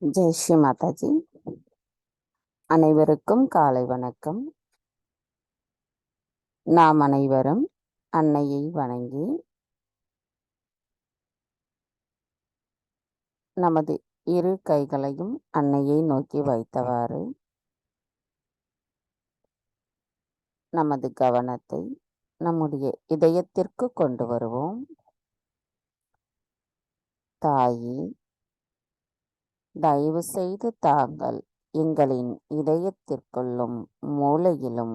ஜெய் ஸ்ரீ மாதாஜி. அனைவருக்கும் காலை வணக்கம். நாம் அனைவரும் அன்னையை வணங்கி நமது இரு கைகளையும் அன்னையை நோக்கி வைத்தவாறு நமது கவனத்தை நம்முடைய இதயத்திற்கு கொண்டு வருவோம். தாயே, தயவு செய்து தாங்கள் எங்களின் இதயத்திற்குள்ளும் மூளையிலும்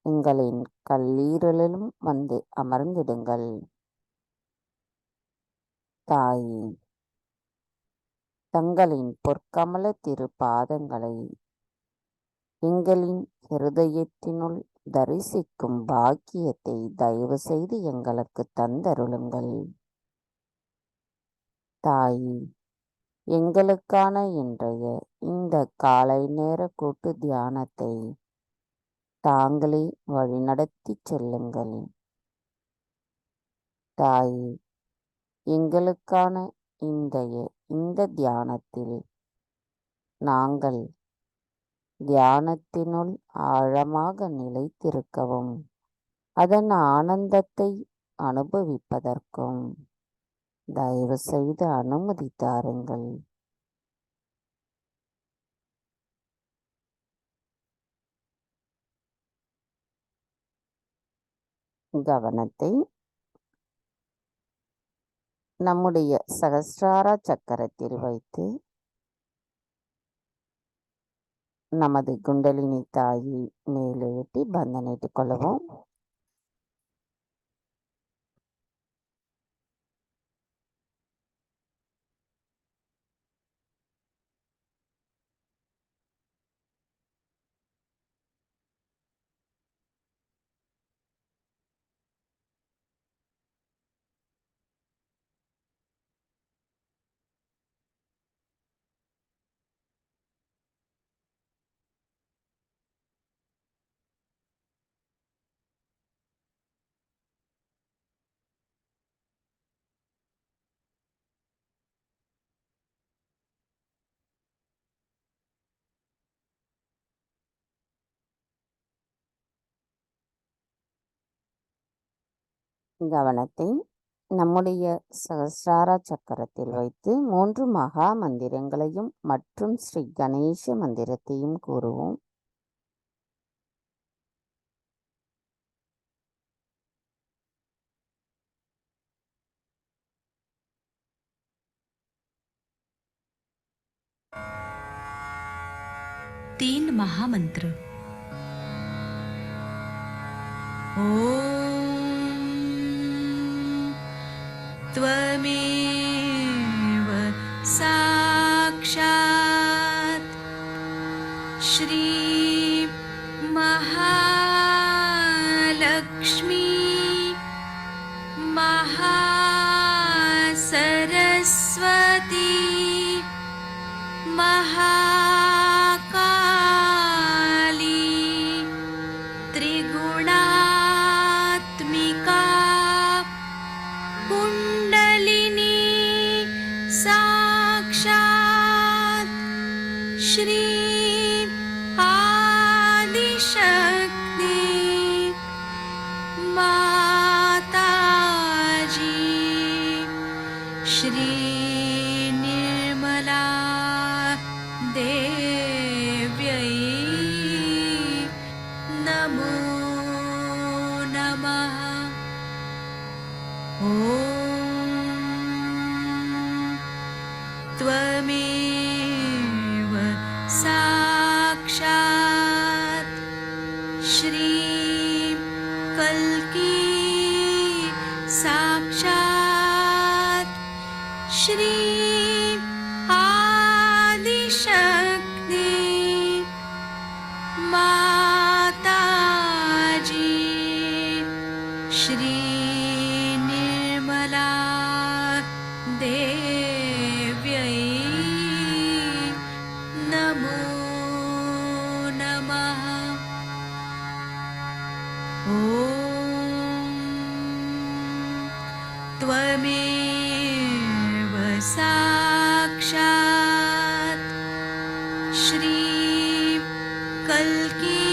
எங்களின் கல்லீரலிலும் வந்து அமர்ந்திடுங்கள். தாயே, தங்களின் பொற்கமல திரு பாதங்களை எங்களின் இருதயத்தினுள் தரிசிக்கும் பாக்கியத்தை தயவு செய்து எங்களுக்கு தந்தருளுங்கள். தாயே, எங்களுக்கான இன்றைய இந்த காலை நேர கூட்டு தியானத்தை தாங்களே வழிநடத்தி செல்லுங்கள். தாயே, எங்களுக்கான இந்த தியானத்தில் நாங்கள் தியானத்தினுள் ஆழமாக நிலைத்திருக்கவும் அதன் ஆனந்தத்தை அனுபவிப்பதற்கும் தயவு செய்து அனுமதி தாருங்கள். கவனத்தை நம்முடைய சகஸ்ரார சக்கரத்தில் வைத்து நமது குண்டலினி தாயை மேலெழுட்டி பந்தனிட்டுக் கொள்ளவும். கவனத்தை நம்முடைய சகஸ்ரார சக்கரத்தில் வைத்து 3 மகா மந்திரங்களையும் மற்றும் ஸ்ரீ கணேச மந்திரத்தையும் கூறுவோம். 3 महामंत्र। ॐ त्वमेव साक्षात् श्री महालक्ष्मी महासरस्वती महाकाली त्रिगुणात्मिका कुण्डलिनी साक्षात् श्री आदिशक्ति माताजी श्री निर्मला देव्यै नमो नमः। ॐ त्वमेव साक्षात् श्री कल्की साक्षात् श्री आदिशक्ति माताजी श्री निर्मला देव्यै नमो नमः। ॐ त्वमेव साक्षात् श्री कल्की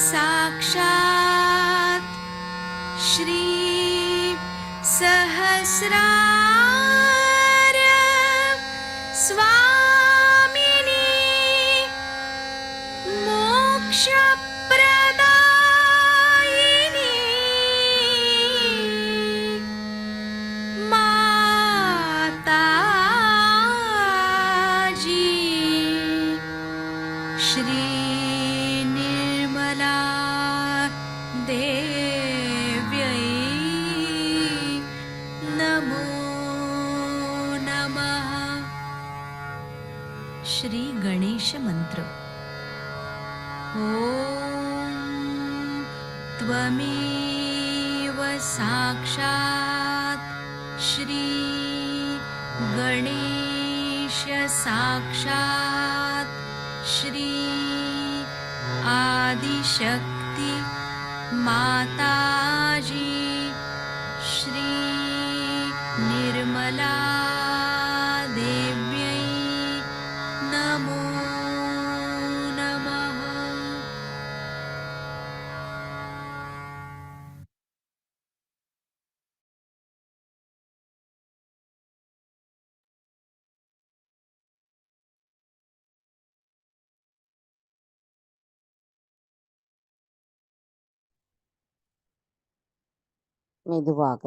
साक्षात् श्री सहस्रार स्वामिनी मोक्षप्रदायिनी माताजी श्री निर्मला देव्यै नमो नमः। श्री गणेश मंत्र। ॐ त्वमेव साक्षात् श्री गणेश साक्षात् श्री आदिशक्ति माताजी श्री निर्मला देव्यै नमो नमः। மெதுவாக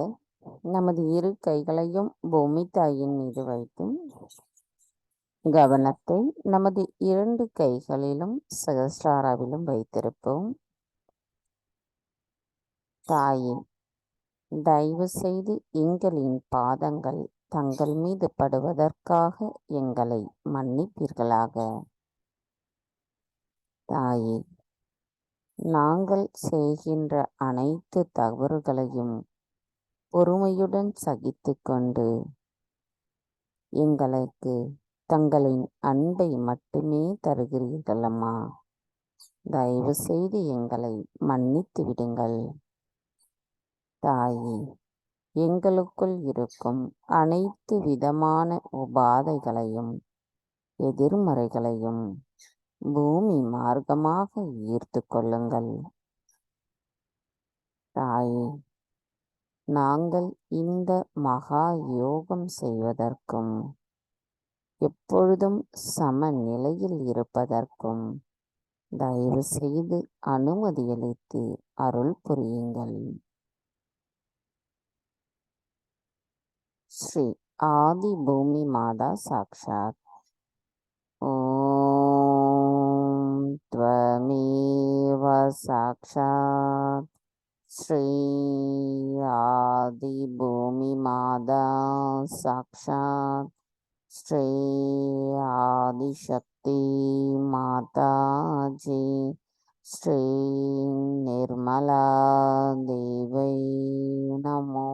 நமது இரு கைகளையும் பூமி தாயின் மீது வைத்து கவனத்தை நமது 2 கைகளிலும் சகஸ்ராராவிலும் வைத்திருப்போம். தாயே, தயவு செய்து எங்களின் பாதங்கள் தங்கள் மீது படுவதற்காக எங்களை மன்னிப்பீர்களாக. தாயே, நாங்கள் செய்கின்ற அனைத்து தவறுகளையும் பொறுமையுடன் சகித்துக்கொண்டு எங்களுக்கு தங்களின் அன்பை மட்டுமே தருகிறீர்களம்மா. தயவு செய்து எங்களை மன்னித்து விடுங்கள். தாயே, எங்களுக்குள் இருக்கும் அனைத்து விதமான உபாதைகளையும் எதிர்மறைகளையும் பூமி மார்க்கமாக ஈர்த்து கொள்ளுங்கள். தாயே, நாங்கள் இந்த மகா யோகம் செய்வதற்கும் எப்பொழுதும் சமநிலையில் இருப்பதற்கும் தயவு செய்து அனுமதியளித்து அருள் புரியுங்கள். ஸ்ரீ ஆதி பூமி மாதா சாக்ஷாத். ஓம் சாக்ஷாத் ஸ்ரீ ஆதி பூமி மாதா சாக்ஷாத் ஸ்ரீ ஆதிசக்தி மாதாஜி ஸ்ரீ நிர்மலா தேவை நமோ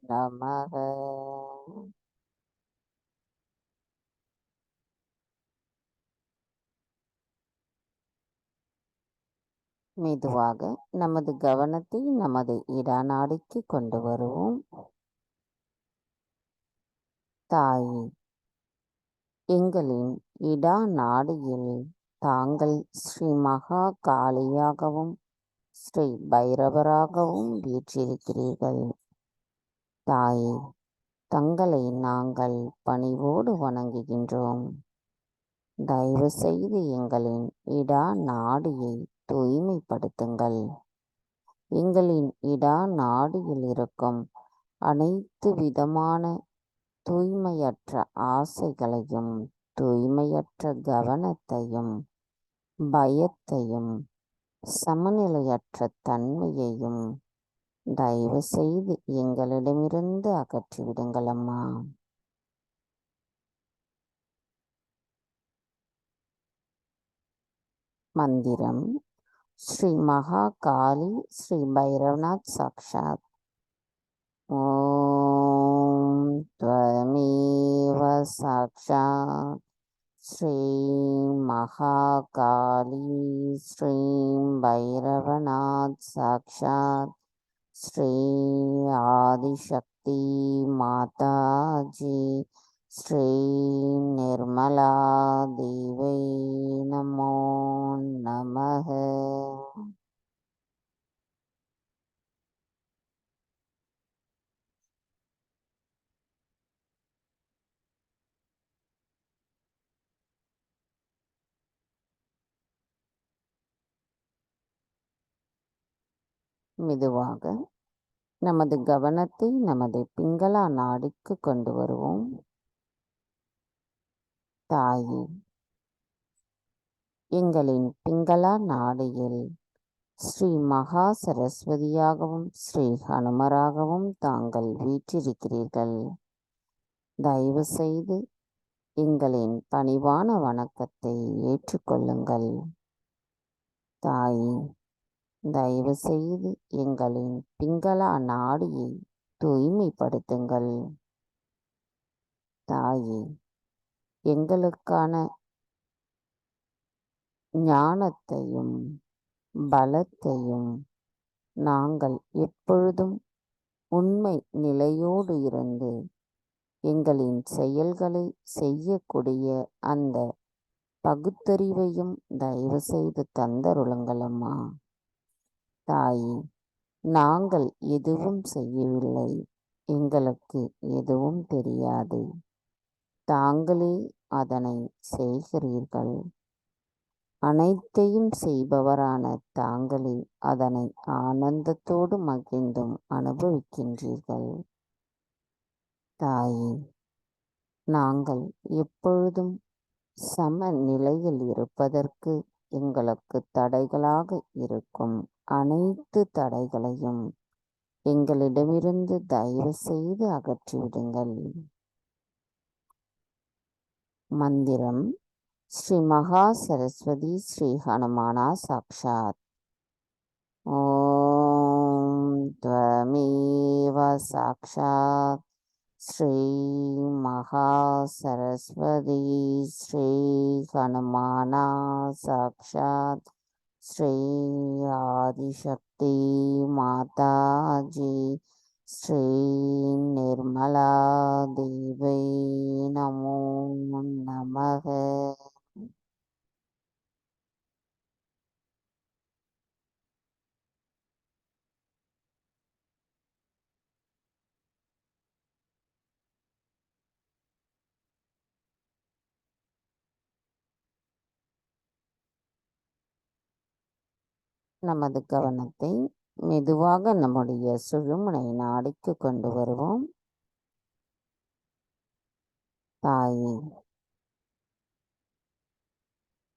நமக. மெதுவாக நமது கவனத்தை நமது இடநாடிக்கு கொண்டு வருவோம். தாயே, எங்களின் இடநாடியில் தாங்கள் ஸ்ரீ மகா காளியாகவும் ஸ்ரீ பைரவராகவும் வீற்றிருக்கிறீர்கள். தாயே, தங்களை நாங்கள் பணிவோடு வணங்குகின்றோம். தயவு செய்து எங்களின் இடநாடியை தூய்மைப்படுத்துங்கள். எங்களின் இடநாடியில் இருக்கும் அனைத்து விதமான தூய்மையற்ற ஆசைகளையும், தூய்மையற்ற கவனத்தையும், பயத்தையும், சமநிலையற்ற தன்மையையும் தயவு செய்து எங்களிடமிருந்து அகற்றிவிடுங்கள் அம்மா. மந்திரம்: ஸ்ரீ மகா காளி ஸ்ரீ பைரவநாத் சாக்ஷாத். ஓம் த்வமேவ சாக்ஷாத் ஸ்ரீ மகா காளி ஸ்ரீ பைரவநாத் சாக்ஷாத் ஸ்ரீ ஆதிசக்தி மாதாஜி ஸ்ரீ நிர்மலா தேவை நமோ நமக. மெதுவாக நமது கவனத்தை நமது பிங்களா நாடிக்கு கொண்டு வருவோம். தாயே, எங்களின் பிங்களா நாடியில் ஸ்ரீ மகா சரஸ்வதியாகவும் ஸ்ரீ ஹனுமராகவும் தாங்கள் வீற்றிருக்கிறீர்கள். தயவு செய்து எங்களின் பணிவான வணக்கத்தை ஏற்றுக்கொள்ளுங்கள். தாயே, தயவு செய்து எங்களின் பிங்களா நாடியை தூய்மைப்படுத்துங்கள். தாயே, எங்களுக்கான ஞானத்தையும் பலத்தையும் நாங்கள் எப்பொழுதும் உண்மை நிலையோடு இருந்து எங்களின் செயல்களை செய்யக்கூடிய அந்த பகுத்தறிவையும் தயவு செய்து தந்தருளுங்கள் அம்மா. தாயே, நாங்கள் எதுவும் செய்யவில்லை, எங்களுக்கு எதுவும் தெரியாது, தாங்களே அதனை செய்கிறீர்கள். அனைத்தையும் செய்பவரான தாங்களே அதனை ஆனந்தத்தோடு மகிழ்ந்தும் அனுபவிக்கின்றீர்கள். தாயே, நாங்கள் எப்பொழுதும் சமநிலையில் இருப்பதற்கு எங்களுக்கு தடைகளாக இருக்கும் அனைத்து தடைகளையும் எங்களிடமிருந்து தயவு செய்து அகற்றிவிடுங்கள். மந்திரம்: ஸ்ரீ மகா சரஸ்வதி ஸ்ரீ ஹனுமானா சாக்ஷாத். ஓம் த்வமேவ சாக்ஷாத் ஸ்ரீ மகா சரஸ்வதி ஸ்ரீ ஹனுமானா சாக்ஷாத் ஸ்ரீ ஆதிசக்தி மாதாஜி ஸ்ரீ நிர்மலா தேவை நமோ நமக. நமது கவனத்தை மெதுவாக நம்முடைய சுழுமுனை நாடிக்கு கொண்டு வருவோம். தாயே,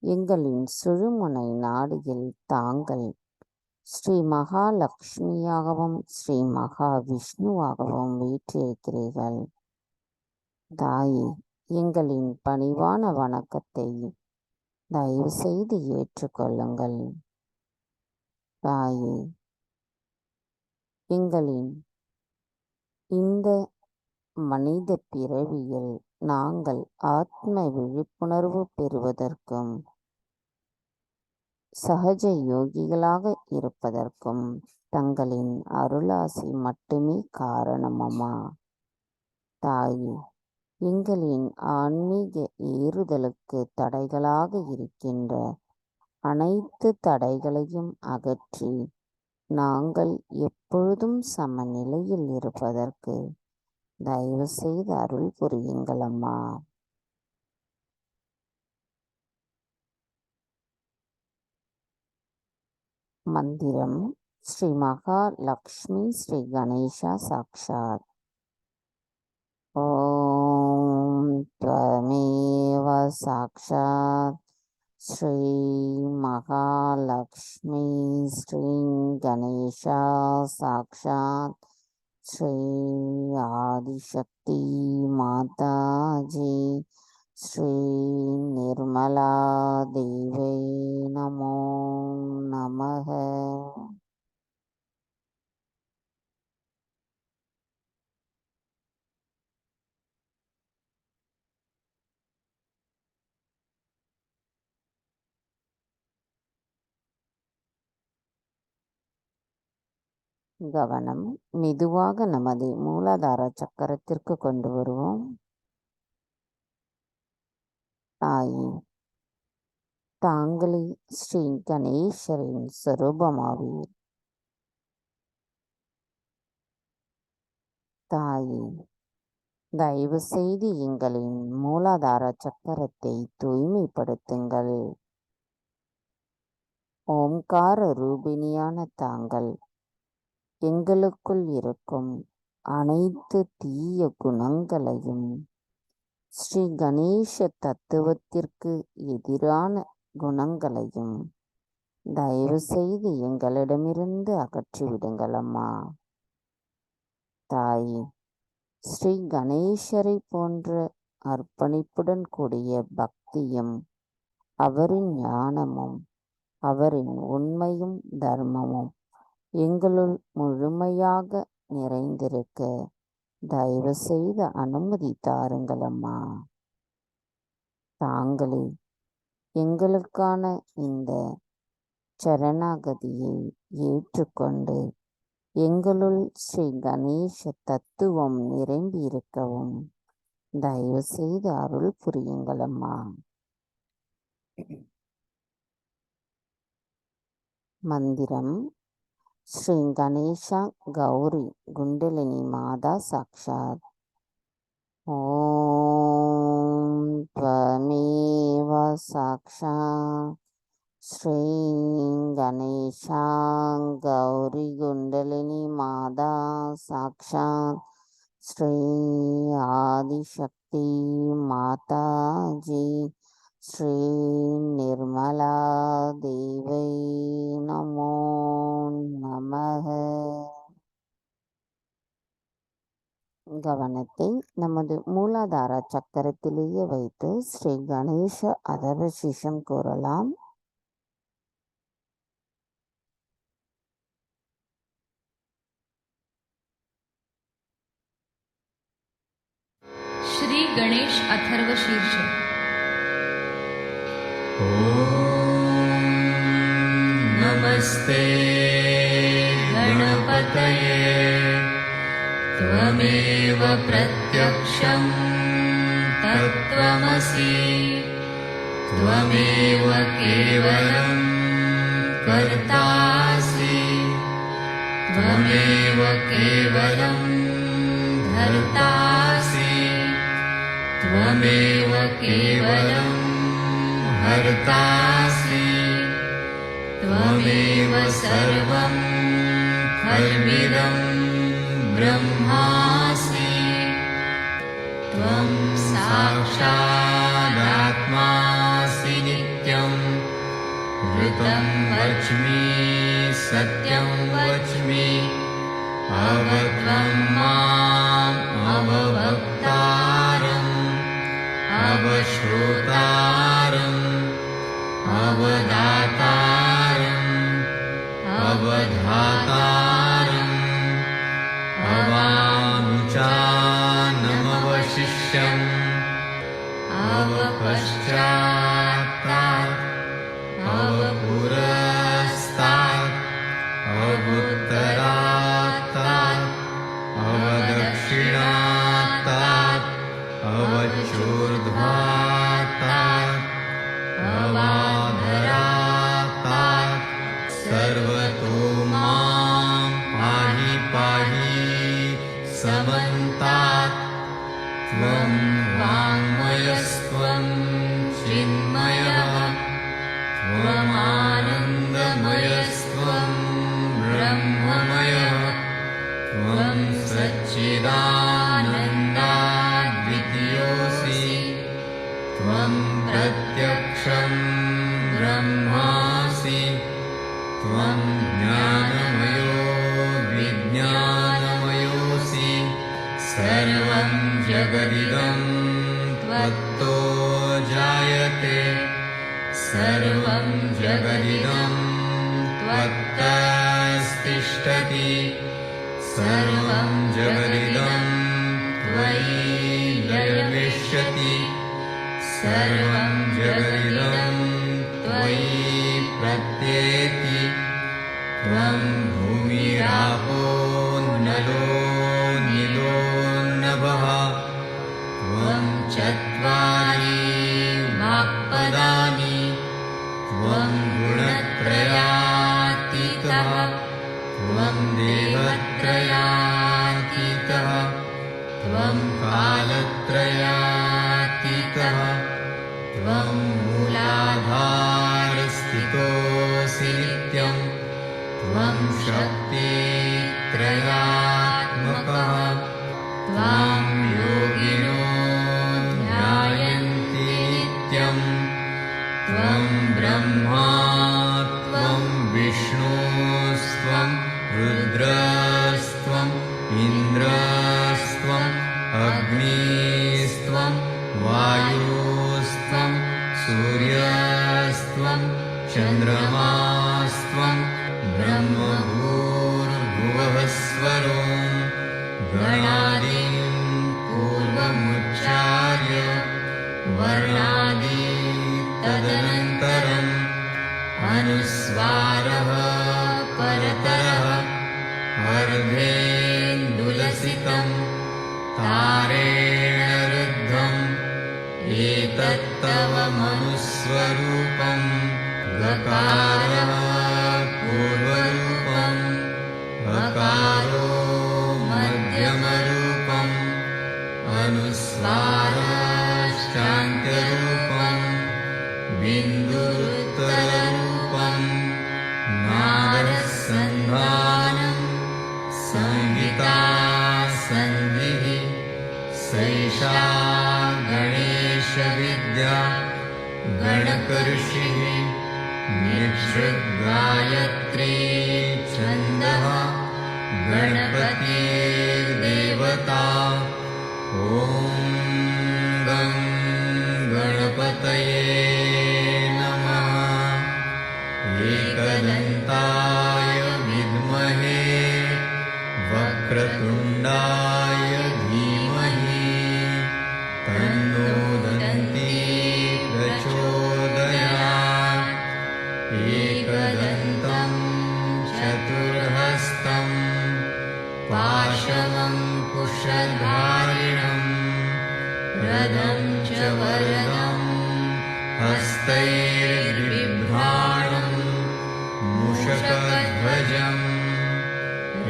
எங்களின் சுழுமுனை நாடியில் தாங்கள் ஸ்ரீ மகாலட்சுமியாகவும் ஸ்ரீ மகா விஷ்ணுவாகவும் வீற்றிருக்கிறீர்கள். தாயே, எங்களின் பணிவான வணக்கத்தை தயவு செய்து ஏற்றுக்கொள்ளுங்கள். தாயே, எங்களின் இந்த மனித பிறவியில் நாங்கள் ஆத்ம விழிப்புணர்வு பெறுவதற்கும் சஹஜ யோகிகளாக இருப்பதற்கும் தங்களின் அருளாசி மட்டுமே காரணமம்மா. தாயே, எங்களின் ஆன்மீக ஏறுதலுக்கு தடைகளாக இருக்கின்ற அனைத்து தடைகளையும் அகற்றி நாங்கள் எப்பொழுதும் சமநிலையில் இருப்பதற்கு தயவு செய்து அருள் புரியுங்கள் அம்மா. மந்திரம் ஸ்ரீ மகாலட்சுமி ஸ்ரீ கணேஷா சாக்ஷாத். ஓம் த்வமேவ சாக்ஷாத் ஸ்ரீ மகாலட்சுமி ஸ்ரீ கணேஷா சாக்ஷாத் ஸ்ரீ ஆதிசக்தி மாதாஜி ஸ்ரீ நிர்மலா தேவை நமோ நமக. கவனம் மெதுவாக நமது மூலாதார சக்கரத்திற்கு கொண்டு வருவோம். தாயே, தாங்களே ஸ்ரீ கணேசரின் சொரூபமாவீர். தாயே, தயவு செய்து எங்களின் மூலாதார சக்கரத்தை தூய்மைப்படுத்துங்கள். ஓம்கார ரூபிணியான தாங்கள் எங்களுக்குள் இருக்கும் அனைத்து தீய குணங்களையும் ஸ்ரீ கணேச தத்துவத்திற்கு எதிரான குணங்களையும் தயவு செய்து எங்களிடமிருந்து அகற்றிவிடுங்கள் அம்மா. தாயே, ஸ்ரீ கணேசரை போன்ற அர்ப்பணிப்புடன் கூடிய பக்தியும் அவரின் ஞானமும் அவரின் உண்மையும் தர்மமும் எங்களுள் முழுமையாக நிறைந்திருக்க தயவு செய்து அனுமதி தாருங்கள் அம்மா. தாங்களே எங்களுக்கான இந்த சரணாகதியை ஏற்றுக்கொண்டு எங்களுள் ஸ்ரீ கணேச தத்துவம் நிரம்பி இருக்கவும் தயவு செய்து அருள் புரியுங்கள் அம்மா. மந்திரம் ஸ்ரீ கணேஷா கௌரி குண்டலினி மாதா சாக்ஷாத். ஓம் த்வமேவ சாக்ஷாத் ஸ்ரீ கணேஷா கௌரி குண்டலினி மாதா சாக்ஷாத் ஸ்ரீ ஆதிசக்தி மாதாஜி ஸ்ரீ நிர்மலா தேவை நமோ நமக. கவனத்தை நமது மூலாதார சக்கரத்திலேயே வைத்து ஸ்ரீ கணேச அதர்வசீஷம் கூறலாம். श्री गणेश अथर्वशीर्ष. नमस्ते गणपतये त्वमेव प्रत्यक्षं तत्त्वमसि त्वमेव केवलं कर्तासि त्वमेव केवलं धर्तासि त्वमेव केवलं हर्तासि त्वमेव सर्वं खल्विदं ब्रह्मासि त्वं साक्षादात्मासि नित्यम् ऋतं वच्मि सत्यं वच्मि अवत्वं माम् अववक्तारम् अवश्रोतारम् अवदातारम् अवधातारम् अवानुचानमवशिष्यम् अवपश्चात्तात् अवपुरस्तात् अवुत्तरात्तात् अवदक्षिणात्तात् अवचोर्ध्वात्तात् अवाधरात्तात् सर्वतो मां पाहि पाहि समन्तात् त्वं वाङ्मयस्त्वं चिन्मयः त्वमानन्दमयस्त्वं ब्रह्ममयः त्वं सच्चिदानन्दाद्वितीयोऽसि त्वं प्रत्यक्षं ब्रह्मासि त्वं ज्ञानमयो विज्ञानमयोऽसि सर्वं जगदिदं त्वत्तो जायते सर्वं जगदिदं त्वत्तस्तिष्ठति सर्वं जगदिदं त्वयि लयविष्यति सर्वं जगदिदं त्वयि प्रत्येति त्वं भूमिरापो नलो नीलो नभः त्वं चत्वारि वाक्पदानि त्वं गुणत्रयातीतः त्वं देहत्रयातीतः त्वं कालत्रयातीतः त्वं मूलाधारस्थितोऽसि नित्यं त्वं शक्तित्रयात्मकः त्वां योगिनो ध्यायन्ति नित्यं त्वं ब्रह्मा त्वं विष्णुस्त्वं रुद्रस्त्वम् इन्द्रस्त्वम् अग्निस्त्वं वायुस्त्वं सूर्यस्त्वं चन्द्रमास्त्वं ब्रह्मभूर्भुवः स्वरो गणादीन् पूर्वमुच्चार्य वर्णादि तदनन्तरम् अनुस्वारः परतरः अर्धेन्दुलसितं तारेण रुद्धम् एतत्तव मनुस्वरूपं गकारः पूर्वरूपम् अकारो मध्यमरूपम् अनुस्वारश्चान्त्यरूपम् बिन्दुरुत्तररूपम् नादसन्धानम् संहिता सन्धिः सैषा गणेशविद्या गणकऋषिः निःसृद्गायत्री छन्दः गणपतिर्देवता ॐ गं गणपतये नमः एकदन्ताय विद्महे वक्रतुण्डाय धीमहि तन्नो दन्ती प्रचोदयात् एकदन्तं चतुर्हस्तं पाशमङ्कुशधारिणं रदं च वरदं हस्तैर्बिभ्राणं मूषकध्वजं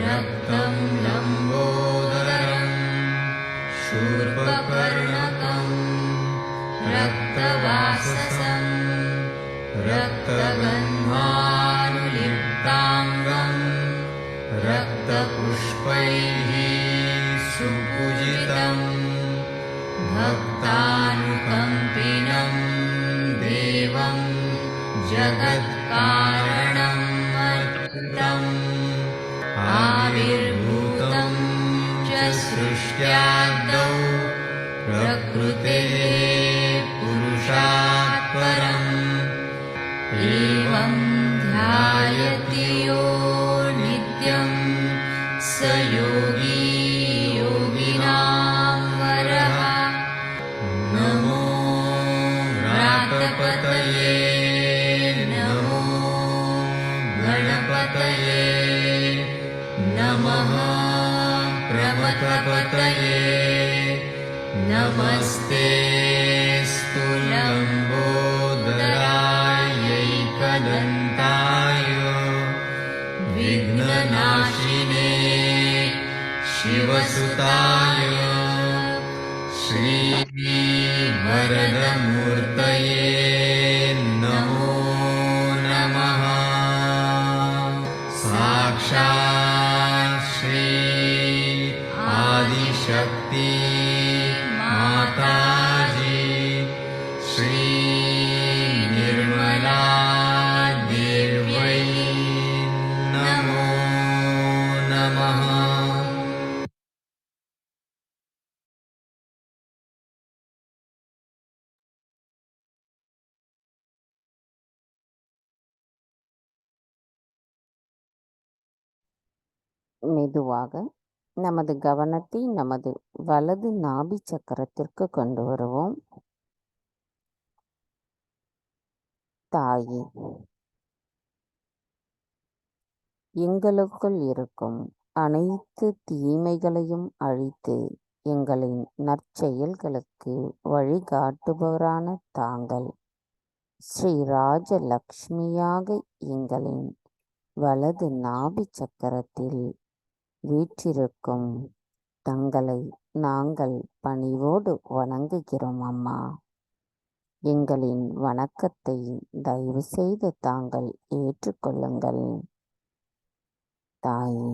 रक्तं लम्बोदरं शूर्पकर्णकं रक्तवाससं रक्तगन्धानुलिप्ताङ्गं रक्तपुष्पैः सुपूजितं भक्तानुकम्पिनं देवं जगत्कारणं कारणं वर्तम् आविर्भूतं च सृष्ट्यादौ प्रकृतेः पुरुषात् परम् एवं ध्यायति यो नित्यं स योगी योगिनां वरः नमो व्रातपतये नमो गणपतये नमः प्रमथपतये नमस्ते स्तुलम्बोदरायैकदन्ताय विघ्ननाशिने शिवसुताय श्रीवरदमूर्तये नमो नमः साक्षात् श्री आदिशक्ति माताजी श्री निर्मला देव्यै नमो नमः மெதுவாக நமது கவனத்தை நமது வலது நாபி சக்கரத்திற்கு கொண்டு வருவோம். தாயே, எங்களுக்குள் இருக்கும் அனைத்து தீமைகளையும் அழித்து எங்களின் நற்செயல்களுக்கு வழிகாட்டுபவரான தாங்கள் ஸ்ரீ ராஜலக்ஷ்மியாக எங்களின் வலது நாபி சக்கரத்தில் வீற்றிருக்கும் தங்களை நாங்கள் பணிவோடு வணங்குகிறோம் அம்மா. எங்களின் வணக்கத்தை தயவு செய்து தாங்கள் ஏற்றுக்கொள்ளுங்கள். தாயே,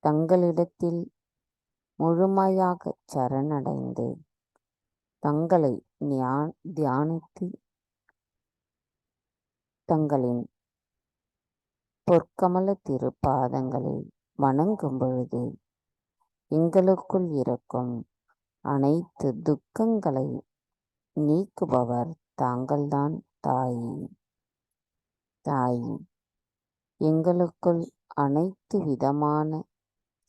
தங்களிடத்தில் முழுமையாக சரணடைந்து தங்களை தியானித்து தங்களின் பொற்கமல திருப்பாதங்களை வணங்கும் பொழுது எங்களுக்குள் இருக்கும் அனைத்து துக்கங்களை நீக்குபவர் தாங்கள்தான் தாயே. தாயே, எங்களுக்குள் அனைத்து விதமான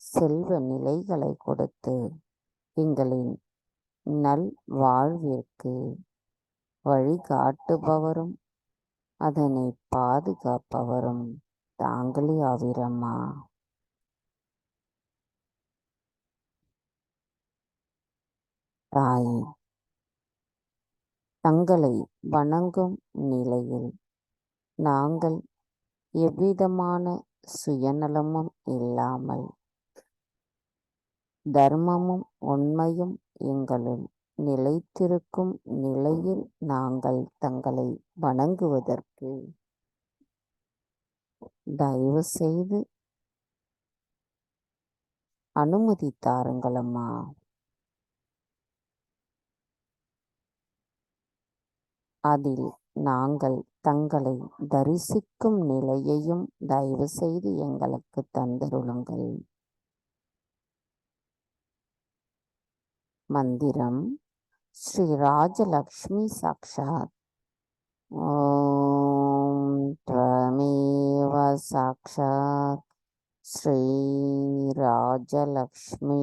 செல்வ நிலைகளை கொடுத்து எங்களின் நல் வாழ்விற்கு வழிகாட்டுபவரும் அதனை பாதுகாப்பவரும் தாங்களே ஆவீரம்மா. தாயே, தங்களை வணங்கும் நிலையில் நாங்கள் எவ்விதமான சுயநலமும் இல்லாமல் தர்மமும் உண்மையும் எங்களுள் நிலைத்திருக்கும் நிலையில் நாங்கள் தங்களை வணங்குவதற்கு தயவு செய்து அனுமதி தாருங்களம்மா. அதில் நாங்கள் தங்களை தரிசிக்கும் நிலையையும் தயவு செய்து எங்களுக்கு தந்தருளுங்கள். மந்திரம் ஸ்ரீ ராஜலக்ஷ்மி சாக்ஷாத். ஓம் த்வமேவ சாக்ஷாத் ஸ்ரீ ராஜலக்ஷ்மி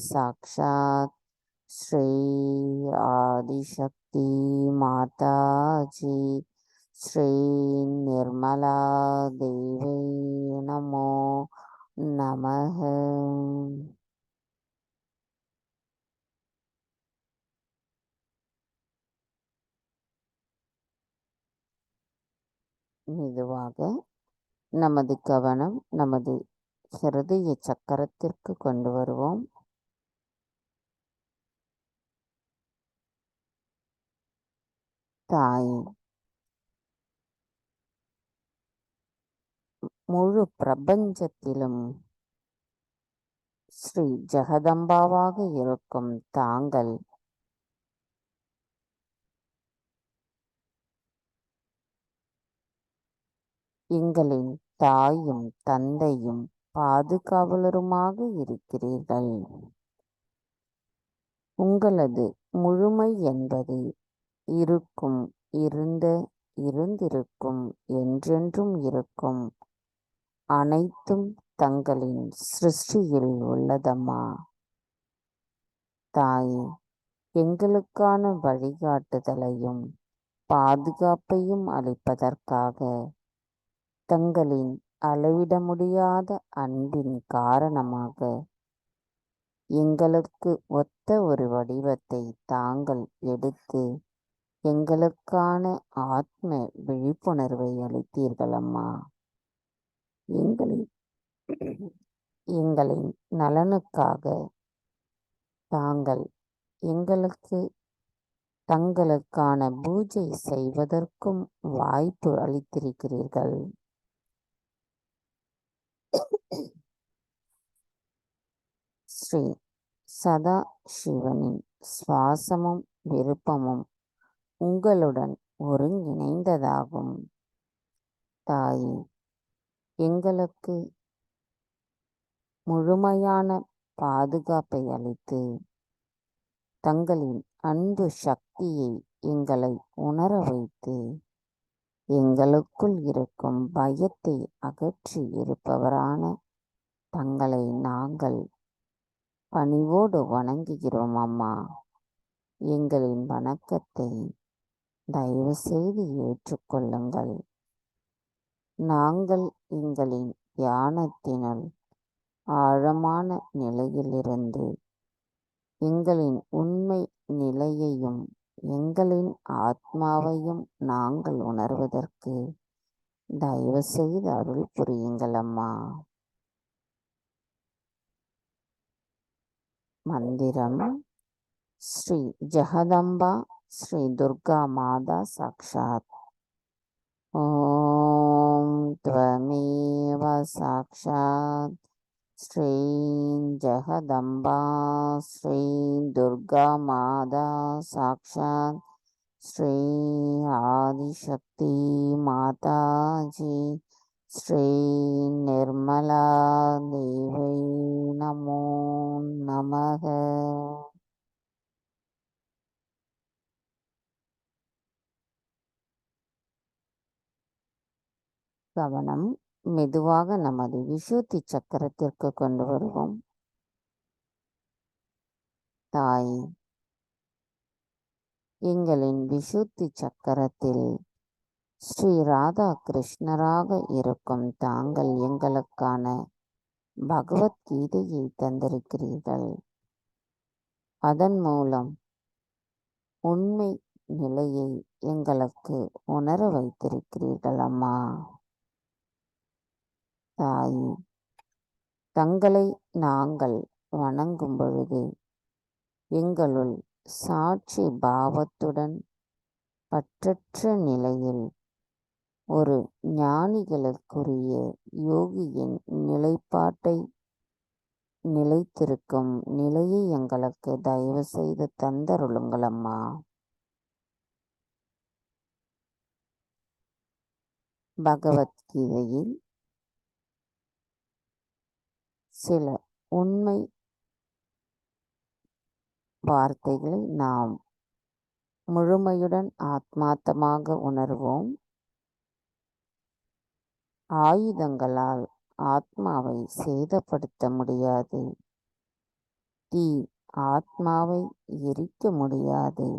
சாக்ஷாத் ஸ்ரீ ஆதிசக்தி மாதாஜி ஸ்ரீ நிர்மலா தேவி நமோ நமः. மெதுவாக நமது கவனம் நமது ஹிருதய சக்கரத்திற்கு கொண்டு வருவோம். தாயே, முழு பிரபஞ்சத்திலும் ஸ்ரீ ஜெகதம்பாவாக இருக்கும் தாங்கள் எங்களின் தாயும் தந்தையும் பாதுகாவலருமாக இருக்கிறீர்கள். உங்களது முழுமை என்பது இருக்கும், இருந்த, இருந்திருக்கும், என்றென்றும் இருக்கும் அனைத்தும் தங்களின் சிருஷ்டியில் உள்ளதம்மா. தாயே, எங்களுக்கான வழிகாட்டுதலையும் பாதுகாப்பையும் அளிப்பதற்காக தங்களின் அளவிட முடியாத அன்பின் காரணமாக எங்களுக்கு ஒத்த ஒரு வடிவத்தை தாங்கள் எடுத்து எங்களுக்கான ஆத்ம விழிப்புணர்வை அளித்தீர்கள் அம்மா. எங்களின் நலனுக்காக தாங்கள் எங்களுக்கு தங்களுக்கான பூஜை செய்வதற்கும் வாய்ப்பு அளித்திருக்கிறீர்கள். ஸ்ரீ சதா சிவனின் சுவாசமும் விருப்பமும் உங்களுடன் ஒருங்கிணைந்ததாகும். தாயே, எங்களுக்கு முழுமையான பாதுகாப்பை அளித்து தங்களின் அன்பு சக்தியை எங்களை உணர வைத்து எங்களுக்குள் இருக்கும் பயத்தை அகற்றி இருப்பவரான தங்களை நாங்கள் பணிவோடு வணங்குகிறோம் அம்மா. எங்களின் வணக்கத்தை தயவு செய்து ஏற்றுக்கொள்ளுங்கள். நாங்கள் எங்களின் தியானத்தினுள் ஆழமான நிலையிலிருந்து எங்களின் உண்மை நிலையையும் எங்களின் ஆத்மாவையும் நாங்கள் உணர்வதற்கு தயவு செய்து அருள் புரியுங்கள் அம்மா. மந்திரம்: ஸ்ரீ ஜெகதம்பா ஸ்ரீ துர்கா மாதா சாக்ஷாத். ஓம் த்வமேவ சாக்ஷாத் ஸ்ரீ ஜெகதம்பா ஸ்ரீ துர்கா மாதா சாக்ஷாத் ஸ்ரீ ஆதிசக்தி மாதாஜி ஸ்ரீ நிர்மலா தேவை நமோ நமக. கவனம் மெதுவாக நமது விசுத்தி சக்கரத்திற்கு கொண்டு வருவோம். தாய், எங்களின் விசுத்தி சக்கரத்தில் ஸ்ரீ ராதா கிருஷ்ணராக இருக்கும் தாங்கள் எங்களுக்கான பகவத்கீதையை தந்திருக்கிறீர்கள். அதன் மூலம் உண்மை நிலையை எங்களுக்கு உணர வைத்திருக்கிறீர்கள் அம்மா. தாய், தங்களை நாங்கள் வணங்கும் பொழுது எங்களுள் சாட்சி பாவத்துடன் பற்றற்ற நிலையில் ஒரு ஞானிகளுக்குரிய யோகியின் நிலைப்பாட்டை நிலைத்திருக்கும் நிலையை எங்களுக்கு தயவு செய்து தந்தருளுங்கள் அம்மா. பகவத்கீதையில் சில உண்மை வார்த்தைகளை நாம் முழுமையுடன் ஆத்மார்த்தமாக உணர்வோம். ஆயுதங்களால் ஆத்மாவை சேதப்படுத்த முடியாது. தீ ஆத்மாவை எரிக்க முடியாது.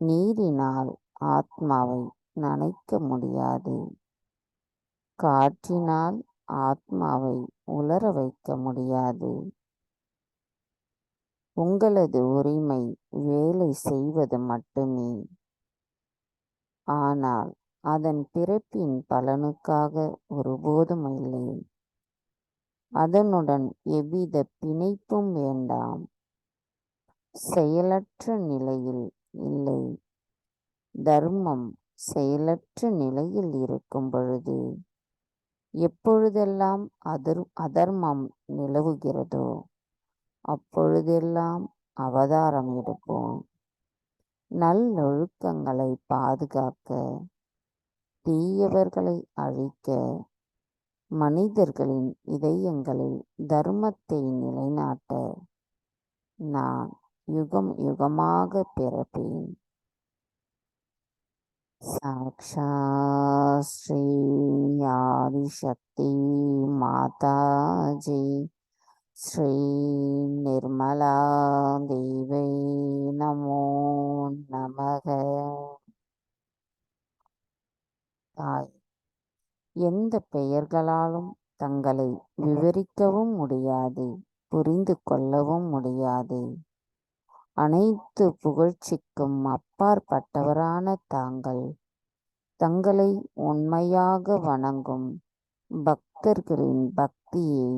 நீரினால் ஆத்மாவை நனைக்க முடியாது. காற்றினால் ஆத்மாவை உலர வைக்க முடியாது. உங்களது உரிமை வேலை செய்வது மட்டுமே. ஆனால் அதன் பிறப்பின் பலனுக்காக ஒருபோதும் இல்லை. அதனுடன் எவ்வித பிணைப்பும் வேண்டாம். செயலற்ற நிலையில் இல்லை. தர்மம் செயலற்ற நிலையில் இருக்கும் பொழுது எப்பொழுதெல்லாம் அதர்மம் நிலவுகிறதோ அப்பொழுதெல்லாம் அவதாரம் எடுப்போம். நல்லொழுக்கங்களை பாதுகாக்க தீயவர்களை அழிக்க மனிதர்களின் இதயங்களில் தர்மத்தை நிலைநாட்ட நான் யுகம் யுகமாக பிறப்பேன். சாக்ஷாத் ஸ்ரீ ஆதிசக்தி மாதாஜி ஸ்ரீ நிர்மலா தேவை நமோ நமக. தாய் எந்த பெயர்களாலும் தங்களை விவரிக்கவும் முடியாது, புரிந்து கொள்ளவும் முடியாது. அனைத்து புகழ்ச்சிக்கும் அப்பாற்பட்டவரான தாங்கள் தங்களை உண்மையாக வணங்கும் பக்தர்களின் பக்தியை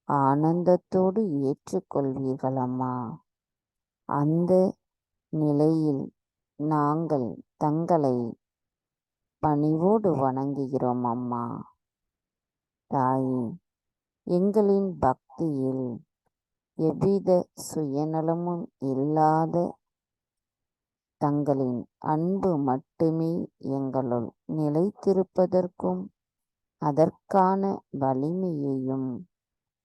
ஆனந்தத்தோடு ஏற்றுக்கொள்வீர்கள் அம்மா. அந்த நிலையில் நாங்கள் தங்களை பணிவோடு வணங்குகிறோம் அம்மா. தாயே, எங்களின் பக்தியில் எவ்வித சுயநலமும் இல்லாத தங்களின் அன்பு மட்டுமே எங்களுள் நிலைத்திருப்பதற்கும் அதற்கான வலிமையையும்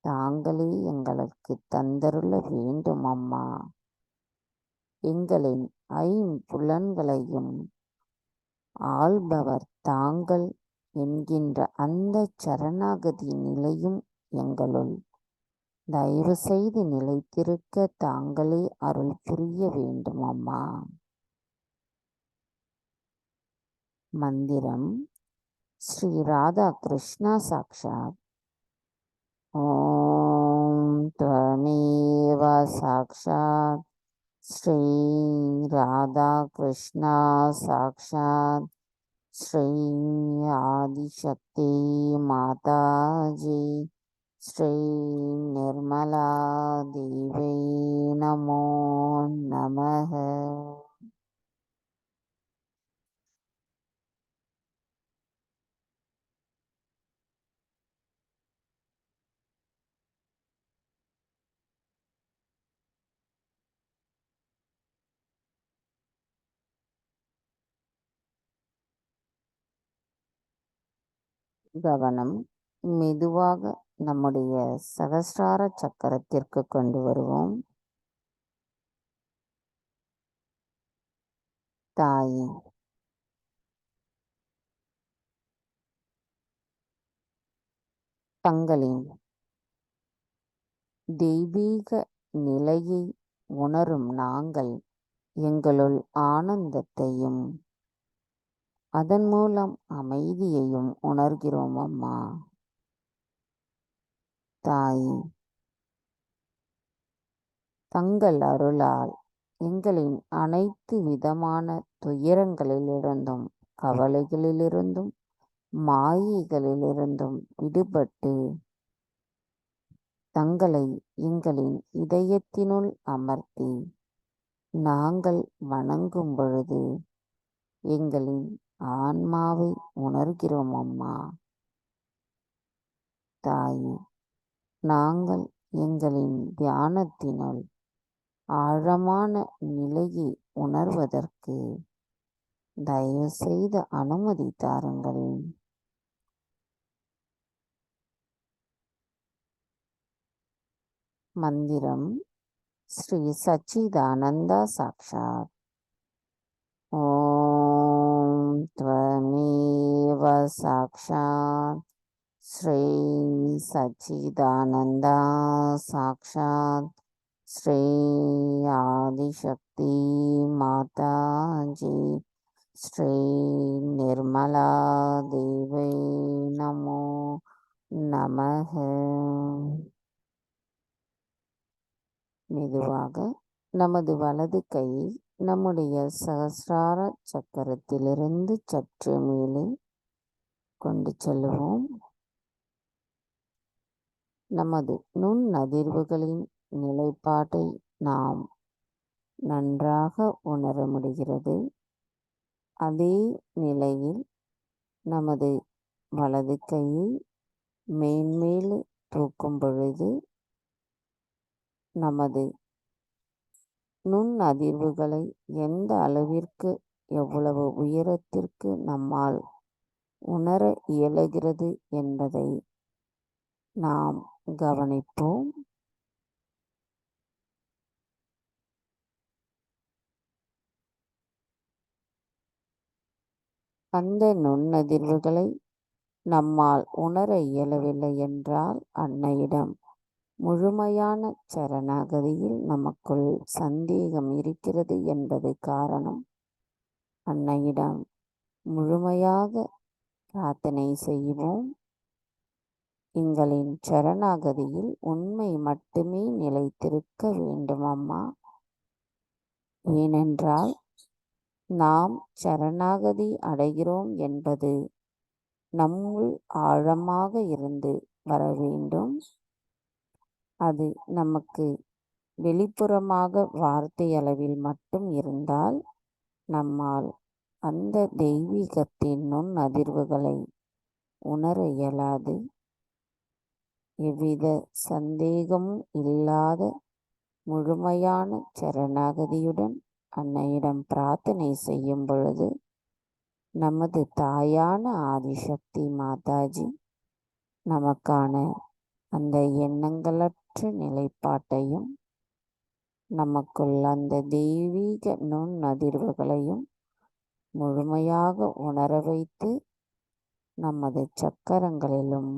தாங்களே எங்களுக்கு தந்தருள வேண்டும் அம்மா. எங்களின் ஐம்புலன்களையும் ஆள்பவர் தாங்கள் என்கின்ற அந்த சரணாகதி நிலையும் எங்களுள் தயவு செய்து நிலைத்திருக்க தாங்களே அருள் புரிய வேண்டும் அம்மா. மந்திரம் ஸ்ரீ ராதா கிருஷ்ணா சாக்ஷாத். ஓம் த்வமேவ சாக்ஷாத் ஸ்ரீ ராதா கிருஷ்ணா சாக்ஷாத் ஸ்ரீ ஆதிசக்தி மாதாஜி ஸ்ரீ நிர்மலா தேவை நமோ நமக. கவனம் மெதுவாக நம்முடைய சகஸ்ரார சக்கரத்திற்கு கொண்டு வருவோம். தாயே, தங்களின் தெய்வீக நிலையை உணரும் நாங்கள் எங்களுள் ஆனந்தத்தையும் அதன் மூலம் அமைதியையும் உணர்கிறோம் அம்மா. தாயே, தங்கள் அருளால் எங்களின் அனைத்து விதமான துயரங்களிலிருந்தும் கவலைகளிலிருந்தும் மாயைகளிலிருந்தும் விடுபட்டு தங்களை எங்களின் இதயத்தினுள் அமர்த்தி நாங்கள் வணங்கும் பொழுது எங்களின் ஆன்மாவை உணர்கிறோம் அம்மா. தாயே, நாங்கள் எங்களின் தியானத்தினுள் ஆழமான நிலையை உணர்வதற்கு தயவு செய்து அனுமதி தாருங்கள். மந்திரம் ஸ்ரீ சச்சிதானந்தா சாக்ஷாத். ஓம் த்வமேவ சாக்ஷாத் ஸ்ரீ சச்சிதானந்தா சாக்ஷாத் ஸ்ரீ ஆதிசக்தி மாதாஜி ஸ்ரீ நிர்மலா தேவை நமோ நமக. மெதுவாக நமது வலது கையை நம்முடைய சகஸ்ரார சக்கரத்திலிருந்து சற்று மேலே கொண்டு செல்லுவோம். நமது நுண் அதிர்வுகளின் நிலைப்பாட்டை நாம் நன்றாக உணர முடிகிறது. அதே நிலையில் நமது வலது கையை மேன்மேலே தூக்கும் பொழுது நமது நுண் அதிர்வுகளை எந்த அளவிற்கு எவ்வளவு உயரத்திற்கு நம்மால் உணர இயலுகிறது என்பதை நாம் கவனிப்போம். அந்த நுண்ணதிர்வுகளை நம்மால் உணர இயலவில்லை என்றால் அன்னையிடம் முழுமையான சரணாகதியில் நமக்குள் சந்தேகம் இருக்கிறது என்பது காரணம். அன்னையிடம் முழுமையாக பிரார்த்தனை செய்வோம். எங்களின் சரணாகதியில் உண்மை மட்டுமே நிலைத்திருக்க வேண்டும் அம்மா. ஏனென்றால் நாம் சரணாகதி அடைகிறோம் என்பது நம்முள் ஆழமாக இருந்து வர வேண்டும். அது நமக்கு வெளிப்புறமாக வார்த்தை அளவில் மட்டும் இருந்தால் நம்மால் அந்த தெய்வீகத்தின் நுண் அதிர்வுகளை உணர இயலாது. எவ்வித சந்தேகமும் இல்லாத முழுமையான சரணாகதியுடன் அன்னையிடம் பிரார்த்தனை செய்யும் பொழுது நமது தாயான ஆதிசக்தி மாதாஜி நமக்கான அந்த எண்ணங்களற்ற நிலைப்பாட்டையும் நமக்குள் அந்த தெய்வீக நுண் அதிர்வுகளையும் முழுமையாக உணர வைத்து நமது சக்கரங்களிலும்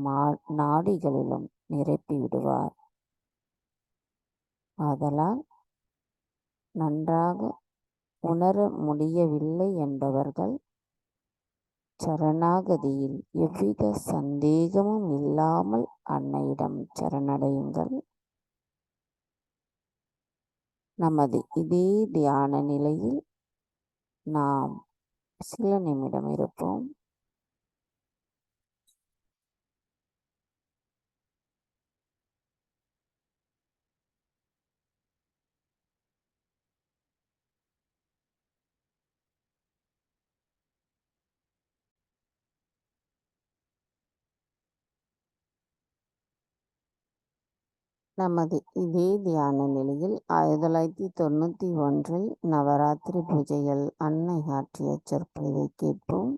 நாடிகளிலும் நிரப்பி விடுவார். ஆதலால் நன்றாக உணர முடியவில்லை என்பவர்கள் சரணாகதியில் எவ்வித சந்தேகமும் இல்லாமல் அன்னையிடம் சரணடையுங்கள். நமது இதே தியான நிலையில் நாம் சில நிமிடம் இருப்போம். நமது இதே தியான நிலையில் 1991 நவராத்திரி பூஜையில் அன்னை ஆற்றிய சொற்பொழிவை கேட்போம்.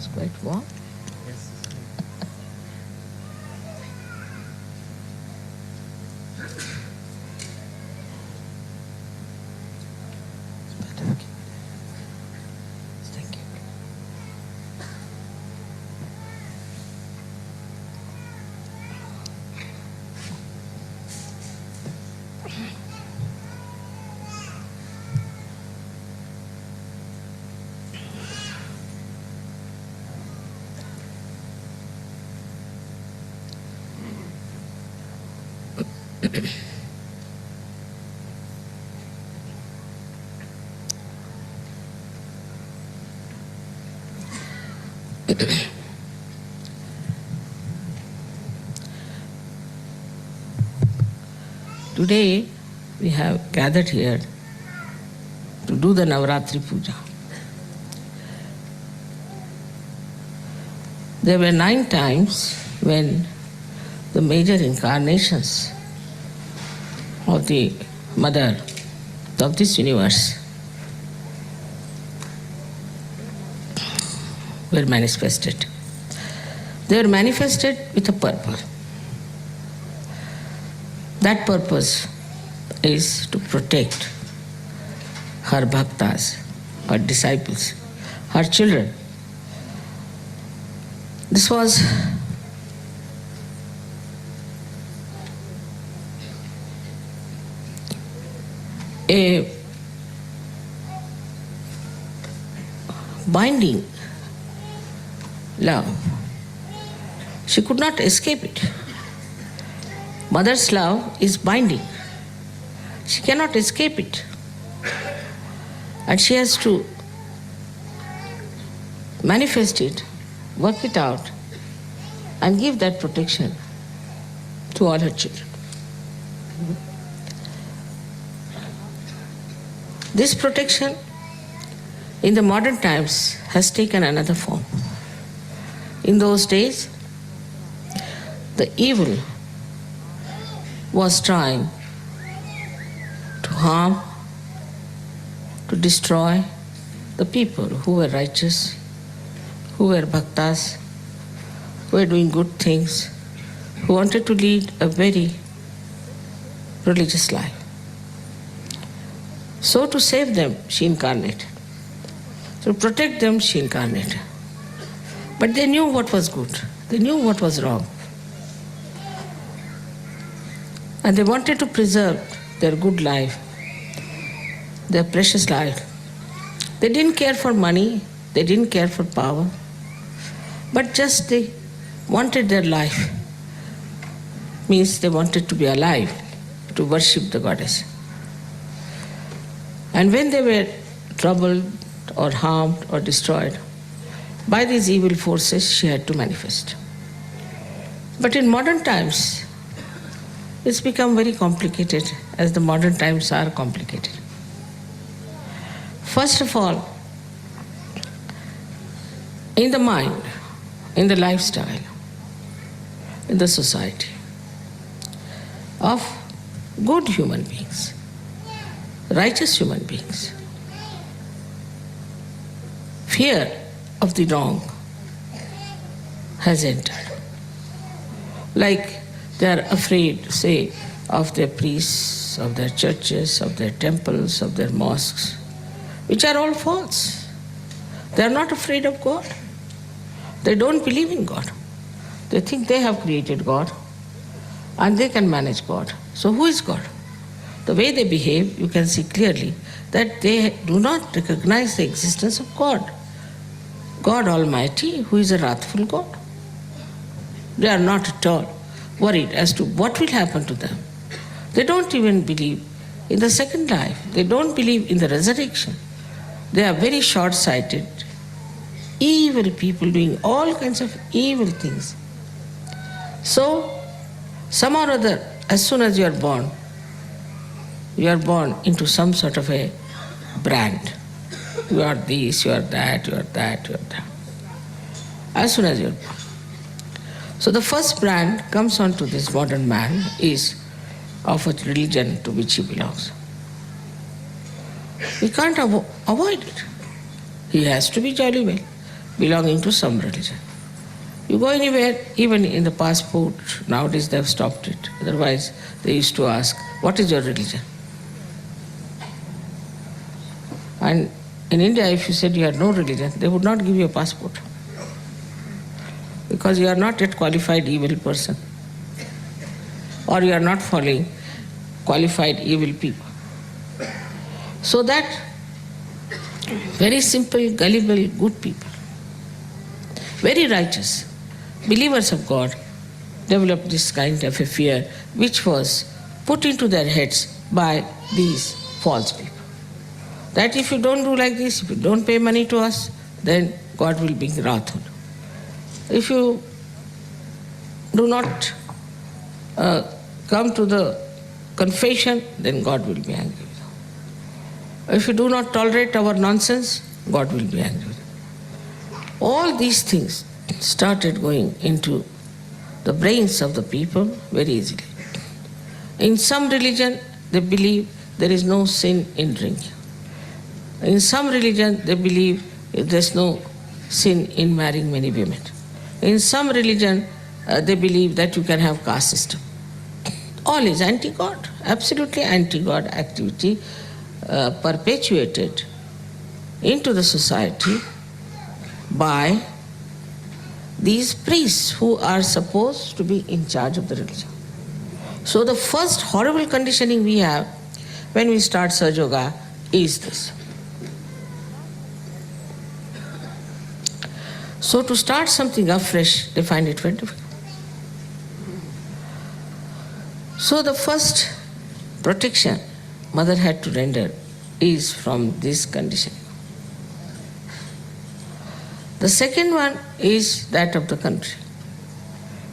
It's quite warm. Yes. It's better. Thank you. Today we have gathered here to do the Navaratri Puja. There were 9 times when the major incarnations of the mother of this universe were manifested. They were manifested with a purpose. That purpose is to protect her bhaktas, her disciples, her children. This was a binding love. She could not escape it. Mother's love is binding. She cannot escape it. And she has to manifest it, work it out, and give that protection to all her children. This protection in the modern times has taken another form. In those days, the evil was trying to harm, to destroy the people who were righteous, who were bhaktas, who were doing good things, who wanted to lead a very religious life. So to save them, she incarnated. To protect them, she incarnated. But they knew what was good. They knew what was wrong. And they wanted to preserve their good life, their precious life. They didn't care for money, they didn't care for power, but just they wanted their life. Means they wanted to be alive, to worship the goddess. And when they were troubled or harmed or destroyed by these evil forces, she had to manifest. But in modern times, it's become very complicated, as the modern times are complicated. First of all, in the mind, in the lifestyle, in the society of good human beings, righteous human beings, fear of the wrong has entered. Like they are afraid, say, of their priests, of their churches, of their temples, of their mosques, which are all false. They are not afraid of God. They don't believe in God. They think they have created God and they can manage God. So who is God? The way they behave, you can see clearly that they do not recognize the existence of God. God Almighty, who is a wrathful God. They are not at all worried as to what will happen to them. They don't even believe in the second life. They don't believe in the resurrection. They are very short-sighted, evil people doing all kinds of evil things. So, somehow or other, as soon as you are born into some sort of a brand. You are this, you are that, you are that, you are that. As soon as you are born. So the first brand comes onto this modern man is of a religion to which he belongs. We can't avoid it. He has to be jolly well belonging to some religion. You go anywhere, even in the passport, nowadays they have stopped it. Otherwise, they used to ask, what is your religion? And in India, if you said you had no religion, they would not give you a passport. Because you are not yet qualified evil person. Or you are not following qualified evil people. So that very simple, gullible, good people, very righteous, believers of God, developed this kind of a fear which was put into their heads by these false people. That if you don't do like this, if you don't pay money to us, then God will be wrathful. If you do not come to the confession, then God will be angry with you. If you do not tolerate our nonsense, God will be angry with you. All these things started going into the brains of the people very easily. In some religion, they believe there is no sin in drinking. In some religion, they believe there's no sin in marrying many women. In some religion, they believe that you can have caste system. All is anti-God, absolutely anti-God activity perpetuated into the society by these priests who are supposed to be in charge of the religion. So the first horrible conditioning we have when we start Sahaj Yoga is this. So to start something afresh, they find it very difficult. So the first protection mother had to render is from this conditioning. The second one is that of the country.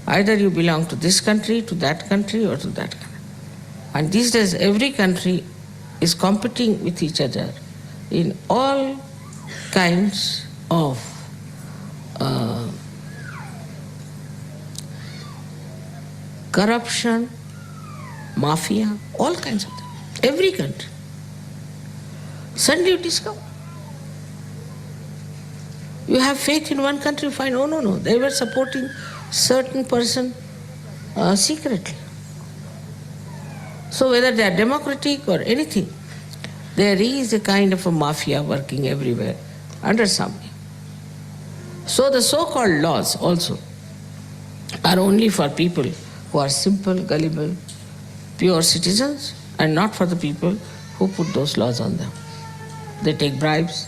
Either you belong to this country, to that country, or to that country. And these days every country is competing with each other in all kinds of corruption, mafia, all kinds of things. Every country. Suddenly you discover. You have faith in one country, you find, oh no, they were supporting certain person secretly. So whether they are democratic or anything, there is a kind of a mafia working everywhere under some. So the so-called laws also are only for people who are simple, gullible, pure citizens, and not for the people who put those laws on them. They take bribes,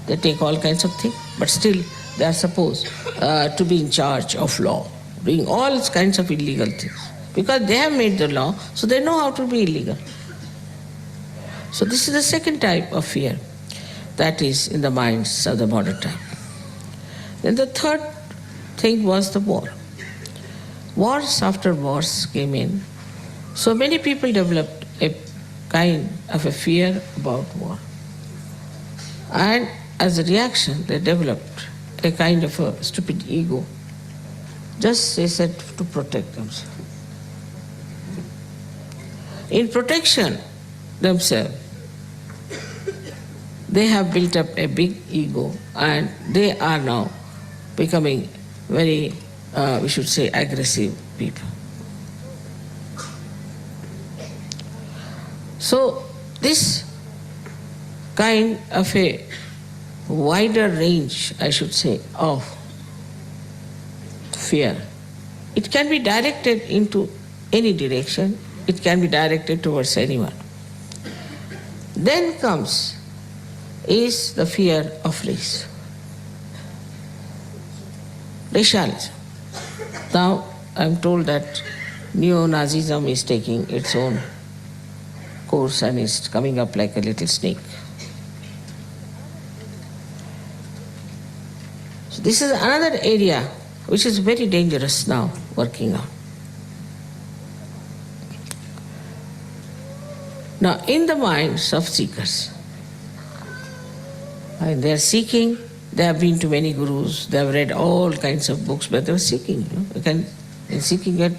they take all kinds of things, but still they are supposed to be in charge of law, doing all kinds of illegal things. Because they have made the law, so they know how to be illegal. So this is the second type of fear that is in the minds of the modern time. Then the third thing was the war. Wars after wars came in. So many people developed a kind of a fear about war. And as a reaction, they developed a kind of a stupid ego. Just, they said, to protect themselves. In protection themselves, they have built up a big ego and they are now becoming very, we should say, aggressive people. So this kind of a wider range, I should say, of fear, it can be directed into any direction, it can be directed towards anyone. Then comes is the fear of race. Racialism. Now I am told that neo-Nazism is taking its own course and is coming up like a little snake. So this is another area which is very dangerous now working on. Now in the minds of seekers, they are seeking, they have been to many gurus, they have read all kinds of books, but they are seeking. You can, in seeking it,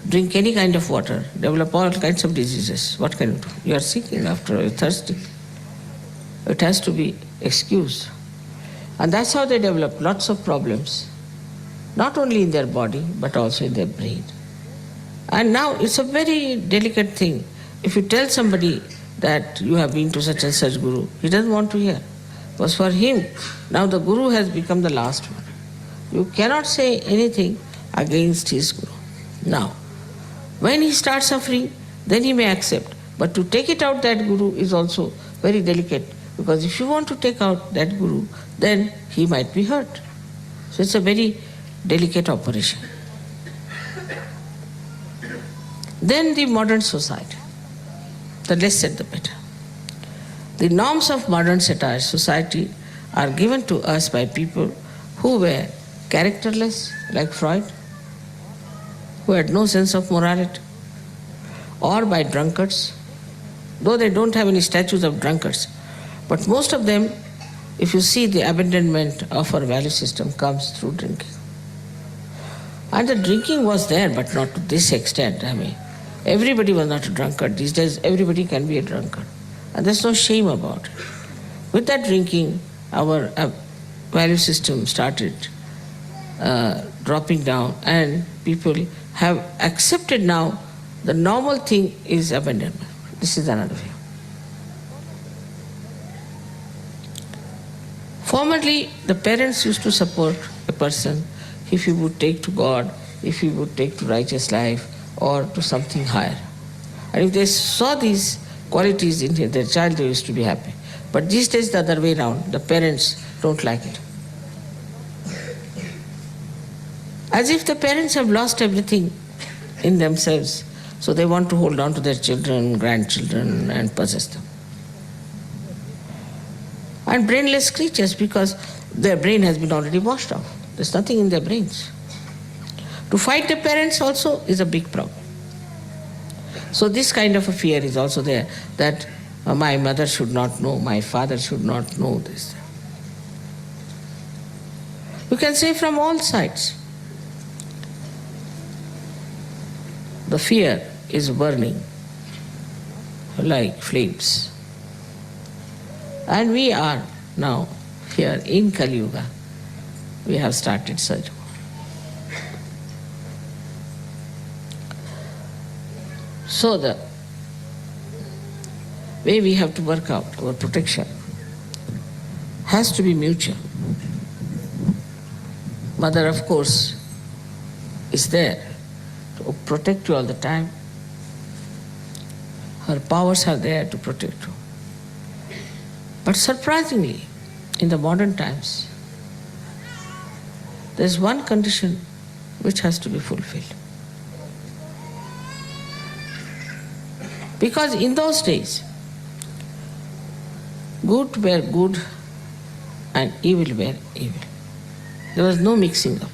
drink any kind of water, develop all kinds of diseases. What can you do? You are seeking after all, you are thirsty. It has to be excused. And that's how they develop lots of problems, not only in their body, but also in their brain. And now it's a very delicate thing. If you tell somebody that you have been to such and such guru, he doesn't want to hear. Because for him, now the guru has become the last one. You cannot say anything against his guru. Now, when he starts suffering, then he may accept. But to take it out that guru is also very delicate. Because if you want to take out that guru, then he might be hurt. So it's a very delicate operation. Then the modern society. The less said the better. The norms of modern society are given to us by people who were characterless, like Freud, who had no sense of morality, or by drunkards, though they don't have any statues of drunkards. But most of them, if you see, the abandonment of our value system comes through drinking. And the drinking was there, but not to this extent. Everybody was not a drunkard. These days, everybody can be a drunkard. And there's no shame about it. With that drinking, our value system started dropping down, and people have accepted now the normal thing is abandonment. This is another view. Formerly, the parents used to support a person if he would take to God, if he would take to righteous life, or to something higher. And if they saw these qualities in their child, they used to be happy. But these days, the other way around, the parents don't like it. As if the parents have lost everything in themselves, so they want to hold on to their children, grandchildren, and possess them. And brainless creatures, because their brain has been already washed off. There's nothing in their brains. To fight the parents also is a big problem. So this kind of a fear is also there, that my mother should not know, my father should not know this. You can say from all sides. The fear is burning like flames. And we are now here in Kali Yuga. We have started Sahajya. So the way we have to work out our protection has to be mutual. Mother, of course, is there to protect you all the time. Her powers are there to protect you. But surprisingly, in the modern times, there is one condition which has to be fulfilled. Because in those days, good were good and evil were evil. There was no mixing up.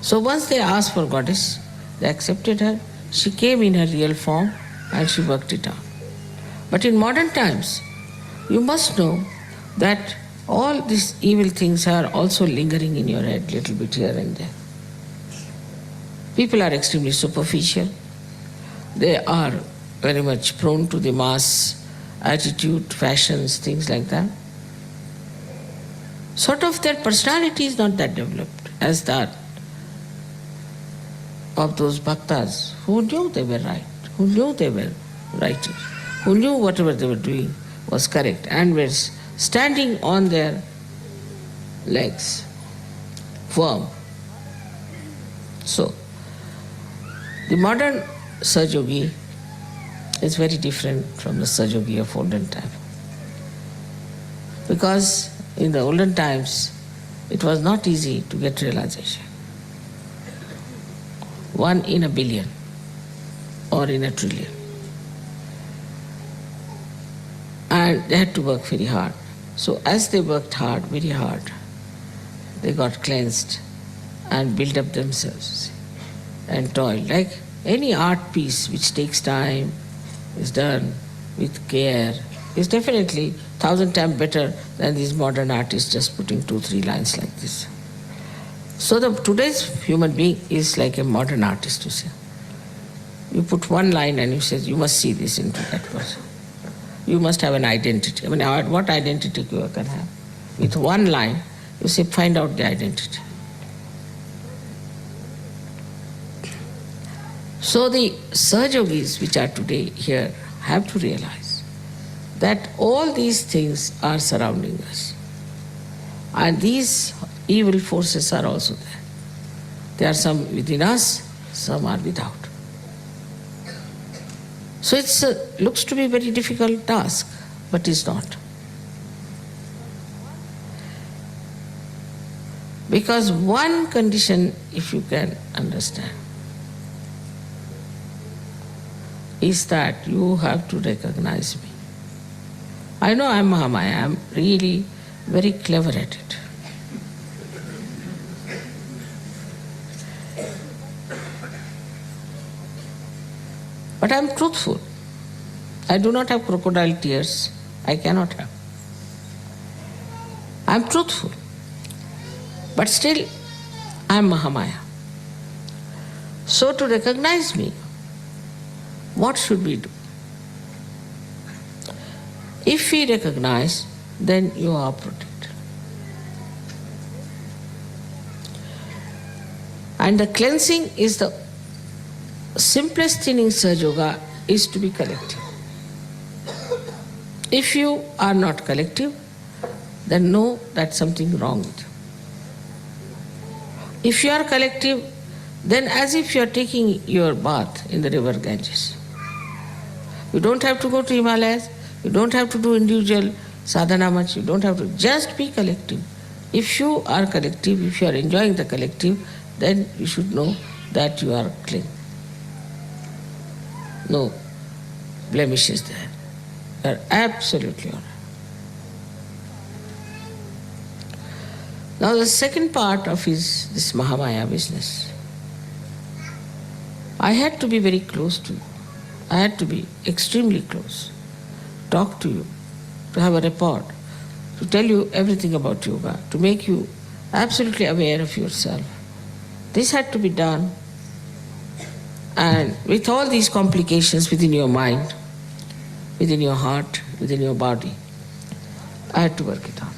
So once they asked for goddess, they accepted her. She came in her real form and she worked it out. But in modern times, you must know that all these evil things are also lingering in your head, little bit here and there. People are extremely superficial. They are very much prone to the mass attitude, fashions, things like that. Sort of their personality is not that developed as that of those bhaktas who knew they were right, who knew they were righteous, who knew whatever they were doing was correct and were standing on their legs, firm. So, the modern Sahaja is very different from the Sahaja of olden time. Because in the olden times, it was not easy to get realization. 1 in a billion or in a trillion. And they had to work very hard. So as they worked hard, very hard, they got cleansed and built up themselves and toiled. Like any art piece which takes time, is done with care, is definitely 1,000 times better than these modern artists just putting 2-3 lines like this. So today's human being is like a modern artist, you see. You put one line and you say, you must see this into that person. You must have an identity. I mean, what identity you can have? With one line, you say, find out the identity. So the Sahajogis which are today here have to realize that all these things are surrounding us. And these evil forces are also there. There are some within us, some are without. So it looks to be a very difficult task, but it's not. Because one condition, if you can understand, is that you have to recognize me. I know I'm Mahamaya, I'm really very clever at it. But I'm truthful. I do not have crocodile tears. I cannot have. I'm truthful. But still, I'm Mahamaya. So to recognize me, what should we do? If we recognize, then you are protected. And the cleansing is the simplest thing in Sahaja Yoga, is to be collective. If you are not collective, then know that something wrong with you. If you are collective, then as if you are taking your bath in the river Ganges. You don't have to go to Himalayas, you don't have to do individual sadhana much, you don't have to, just be collective. If you are collective, if you are enjoying the collective, then you should know that you are clean. No blemishes there. You are absolutely all right. Now the second part of this Mahamaya business. I had to be very close to you. I had to be extremely close. Talk to you, to have a rapport, to tell you everything about yoga, to make you absolutely aware of yourself. This had to be done, and with all these complications within your mind, within your heart, within your body, I had to work it out.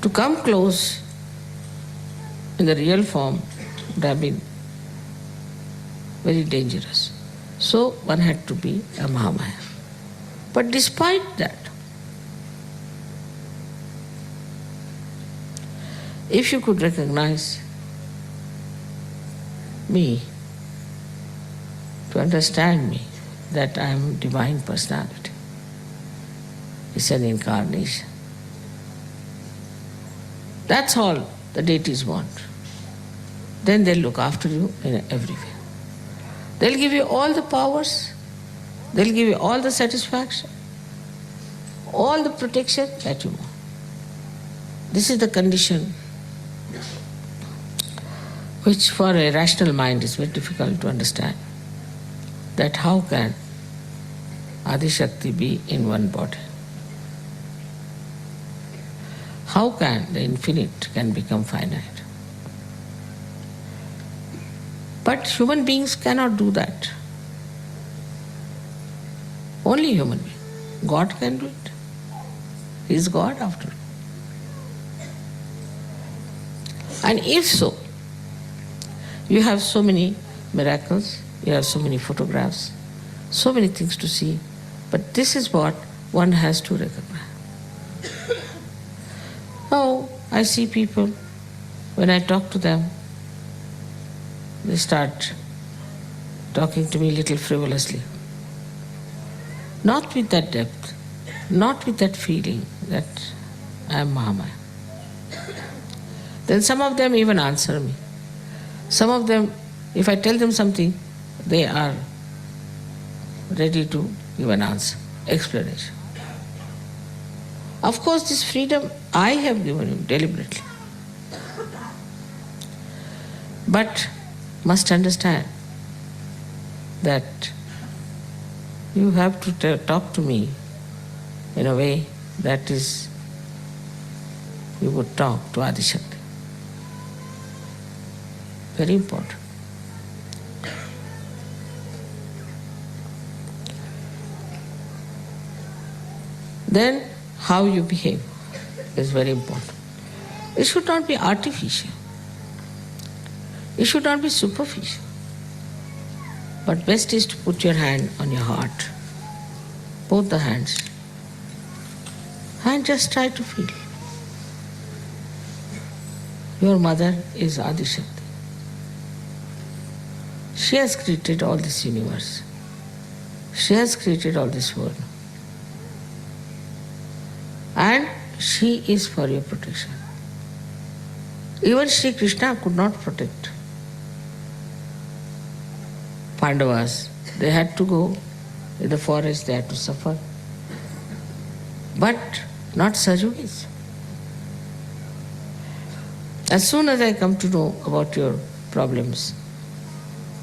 To come close in the real form would have been very dangerous. So one had to be a Mahamaya. But despite that, if you could recognize me, to understand me, that I am divine personality, it's an incarnation. That's all the deities want. Then they'll look after you in every way. They'll give you all the powers, they'll give you all the satisfaction, all the protection that you want. This is the condition which for a rational mind is very difficult to understand. That how can Adi Shakti be in one body? How can the infinite can become finite? But human beings cannot do that. Only human being. God can do it. He is God after all. And if so, you have so many miracles, you have so many photographs, so many things to see, but this is what one has to recognize. Oh, I see people, when I talk to them, they start talking to me a little frivolously. Not with that depth, not with that feeling that I am Mahamaya. Then some of them even answer me. Some of them, if I tell them something, they are ready to give an answer, explanation. Of course, this freedom I have given you deliberately. But must understand that you have to talk to me in a way that is, you would talk to Adi Shakti. Very important. Then how you behave is very important. It should not be artificial. It should not be superficial. But best is to put your hand on your heart, both the hands, and just try to feel. Your mother is Adi Shakti. She has created all this universe. She has created all this world. And she is for your protection. Even Sri Krishna could not protect Pandavas. They had to go in the forest, they had to suffer. But not Sajogis. As soon as I come to know about your problems,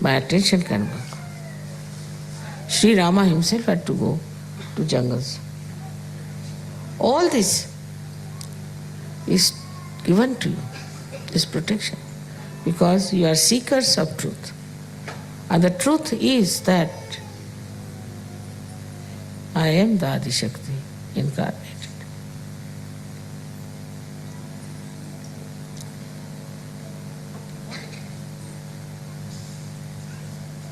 my attention can work. Sri Rama himself had to go to jungles. All this is given to you, this protection. because you are seekers of truth. And the truth is that I am the Adi Shakti incarnated.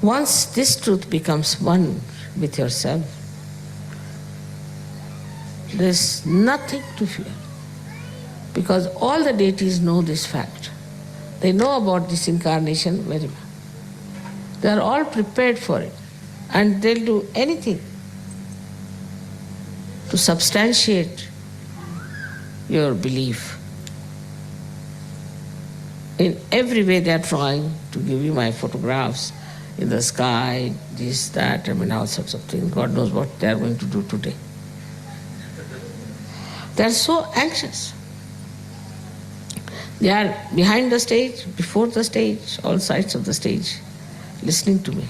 Once this truth becomes one with yourself, there is nothing to fear, because all the deities know this fact. They know about this incarnation very well. They are all prepared for it, and they'll do anything to substantiate your belief. In every way they are trying to give you my photographs in the sky, this, that, all sorts of things. God knows what they are going to do today. They are so anxious. They are behind the stage, before the stage, all sides of the stage, listening to me,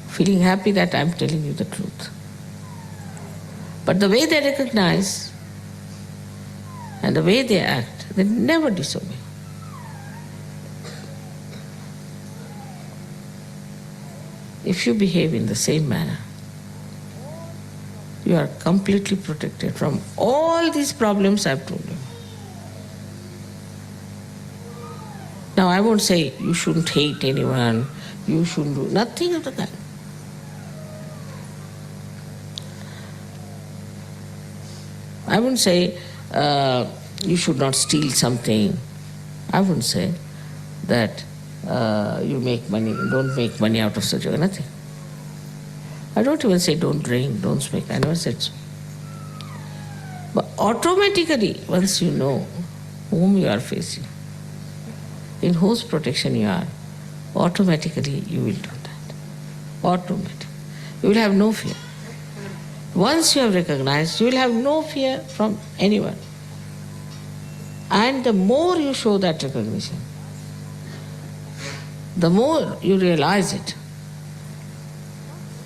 feeling happy that I am telling you the truth. But the way they recognize and the way they act, they never disobey. If you behave in the same manner, you are completely protected from all these problems I have told you. Now I won't say you shouldn't hate anyone, you shouldn't do nothing of the kind. I wouldn't say you should not steal something. I wouldn't say that you make money, don't make money out of such a nothing. I don't even say don't drink, don't smoke. I never said so. But automatically, once you know whom you are facing, in whose protection you are, automatically you will do that. Automatically. You will have no fear. Once you have recognized, you will have no fear from anyone. And the more you show that recognition, the more you realize it,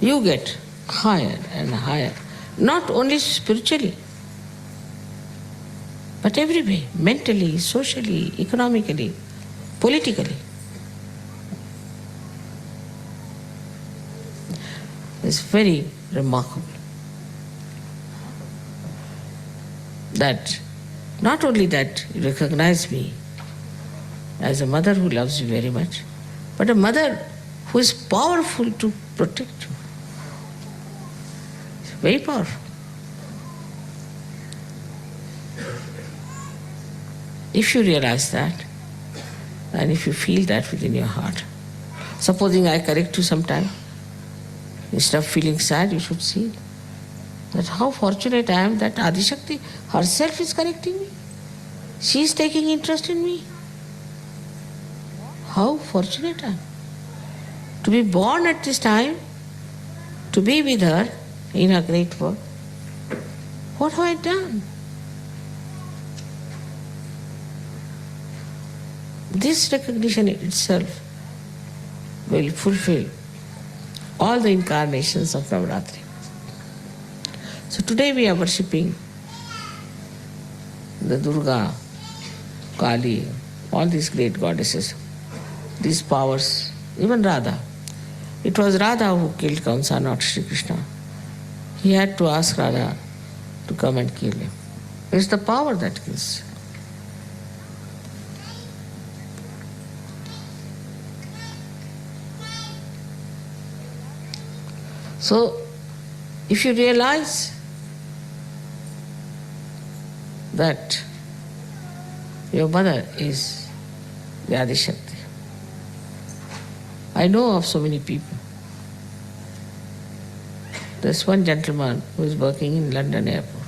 you get higher and higher, not only spiritually, but every way, mentally, socially, economically, politically. It's very remarkable that not only that you recognize me as a mother who loves you very much, but a mother who is powerful to protect you. It's very powerful. If you realize that, and if you feel that within your heart, supposing I correct you sometime, instead of feeling sad, you should see that how fortunate I am that Adi Shakti herself is correcting me. She is taking interest in me. How fortunate I am to be born at this time, to be with her in her great work. What have I done? This recognition itself will fulfill all the incarnations of Navaratri. So today we are worshipping the Durga, Kali, all these great goddesses, these powers, even Radha. It was Radha who killed Kamsa, not Sri Krishna. He had to ask Radha to come and kill him. It's the power that kills. So, if you realize that your mother is the Adi Shakti, I know of so many people. There's one gentleman who is working in London airport.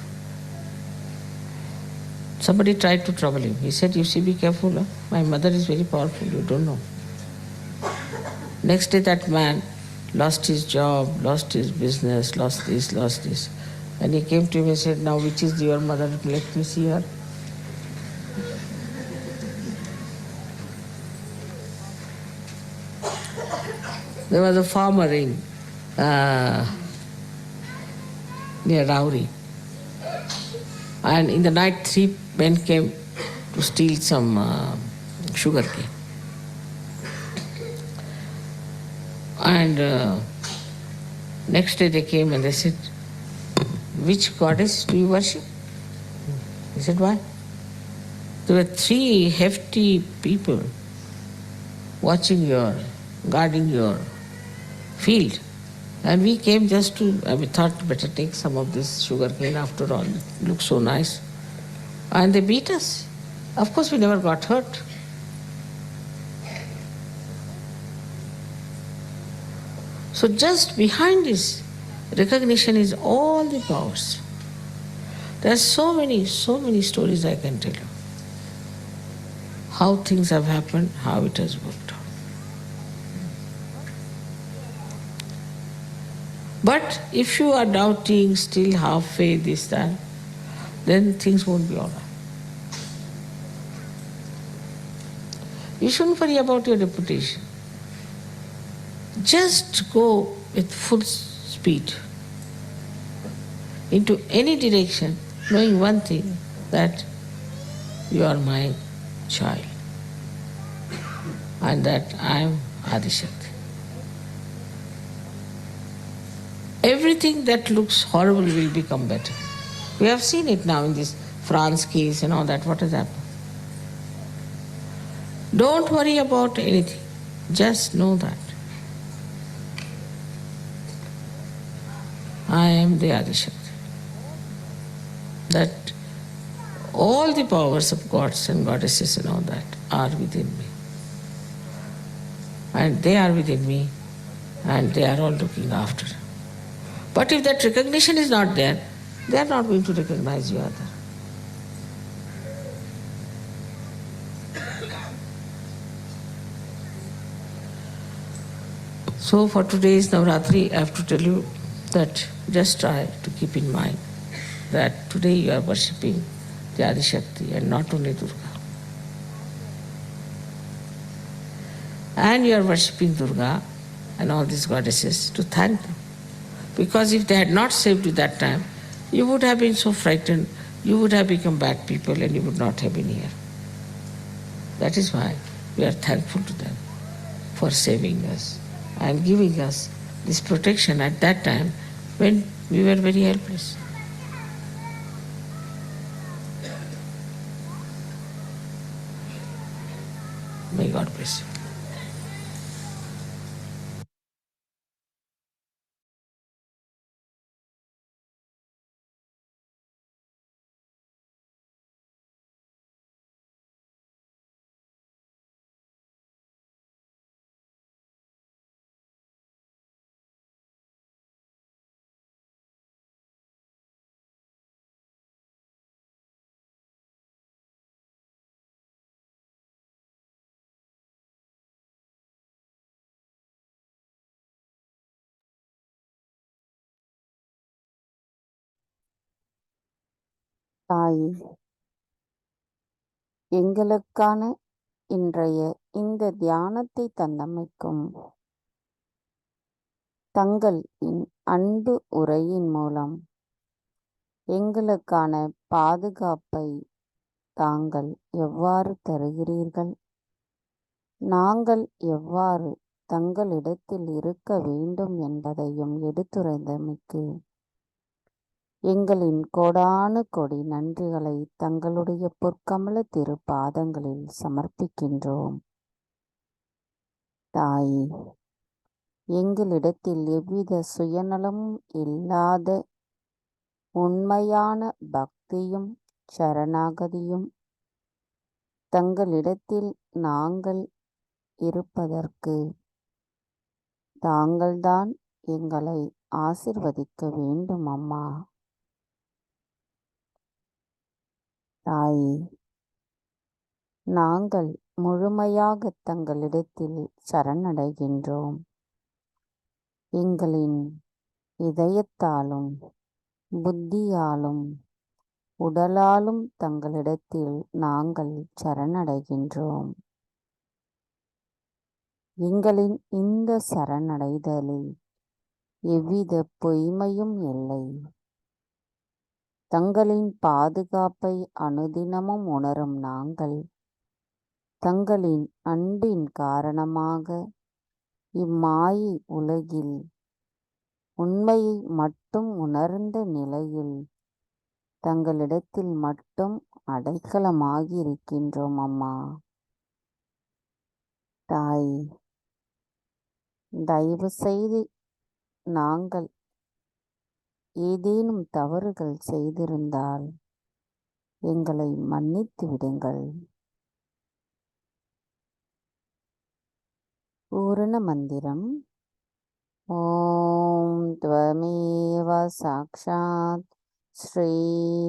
Somebody tried to trouble him. He said, you see, be careful. Huh? My mother is very powerful, you don't know. Next day that man lost his job, lost his business, lost this. And he came to him and said, now which is your mother? Let me see her. There was a farmer in near Rauri. And in the night, 3 men came to steal some sugar cane. And next day they came and they said, which goddess do you worship? He said, why? There were 3 hefty people watching guarding your field. And we came just to, we thought better take some of this sugar cane after all. It looks so nice. And they beat us. Of course, we never got hurt. So just behind this recognition is all the powers. There are so many stories I can tell you. How things have happened, how it has worked out. But if you are doubting, still half faith, this, that, then things won't be all right. You shouldn't worry about your reputation. Just go with full speed into any direction, knowing one thing, that you are my child and that I am Adishakti. Everything that looks horrible will become better. We have seen it now in this France case and all that. What has happened? Don't worry about anything. Just know that I am the Adishakti. That all the powers of gods and goddesses and all that are within me. And they are within me, and they are all looking after. But if that recognition is not there, they are not going to recognize you either. So for today's Navratri, I have to tell you that just try to keep in mind that today you are worshipping the Adishakti and not only Durga. And you are worshipping Durga and all these goddesses to thank them. Because if they had not saved you that time, you would have been so frightened, you would have become bad people and you would not have been here. That is why we are thankful to them for saving us and giving us this protection at that time when we were very helpless. May God bless you. தாயே, எங்களுக்கான இன்றைய இந்த தியானத்தை தந்தமைக்கும் தங்கள் அன்பு உரையின் மூலம் எங்களுக்கான பாதுகாப்பை தாங்கள் எவ்வாறு தருகிறீர்கள், நாங்கள் எவ்வாறு தங்களிடத்தில் இருக்க வேண்டும் என்பதையும் எடுத்துரைத்தமைக்கு எங்களின் கோடானு கோடி நன்றிகளை தங்களுடைய பொற்கமல திருப்பாதங்களில் சமர்ப்பிக்கின்றோம். தாயே, எங்களிடத்தில் எவ்வித சுயநலமும் இல்லாத உண்மையான பக்தியும் சரணாகதியும் தங்களிடத்தில் நாங்கள் இருப்பதற்கு தாங்கள்தான் எங்களை ஆசிர்வதிக்க வேண்டும் அம்மா. தாயே, நாங்கள் முழுமையாக தங்களிடத்தில் சரணடைகின்றோம். எங்களின் இதயத்தாலும் புத்தியாலும் உடலாலும் தங்களிடத்தில் நாங்கள் சரணடைகின்றோம். எங்களின் இந்த சரணடைதலில் எவ்வித பொய்மையும் இல்லை. தங்களின் பாதுகாப்பை அனுதினமும் உணரும் நாங்கள் தங்களின் அன்பின் காரணமாக இம்மாயை உலகில் உண்மையை மட்டும் உணர்ந்த நிலையில் தங்களிடத்தில் மட்டும் அடைக்கலமாகி இருக்கின்றோம் அம்மா. தாய், தயவு செய்து நாங்கள் ஏதேனும் தவறுகள் செய்திருந்தால் எங்களை மன்னித்து விடுங்கள். பூரண மந்திரம். ஓம் த்வமேவ சாக்ஷாத் ஸ்ரீ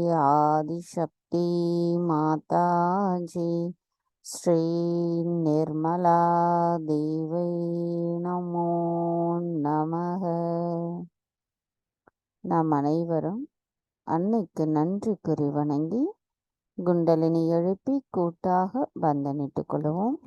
ஆதிசக்தி மாதாஜி ஸ்ரீ நிர்மலா தேவை நமோ நமக. நாம் அனைவரும் அன்னைக்கு நன்றி கூறி வணங்கி குண்டலினி எழுப்பி கூட்டாக வந்தனிட்டுக் கொள்வோம்.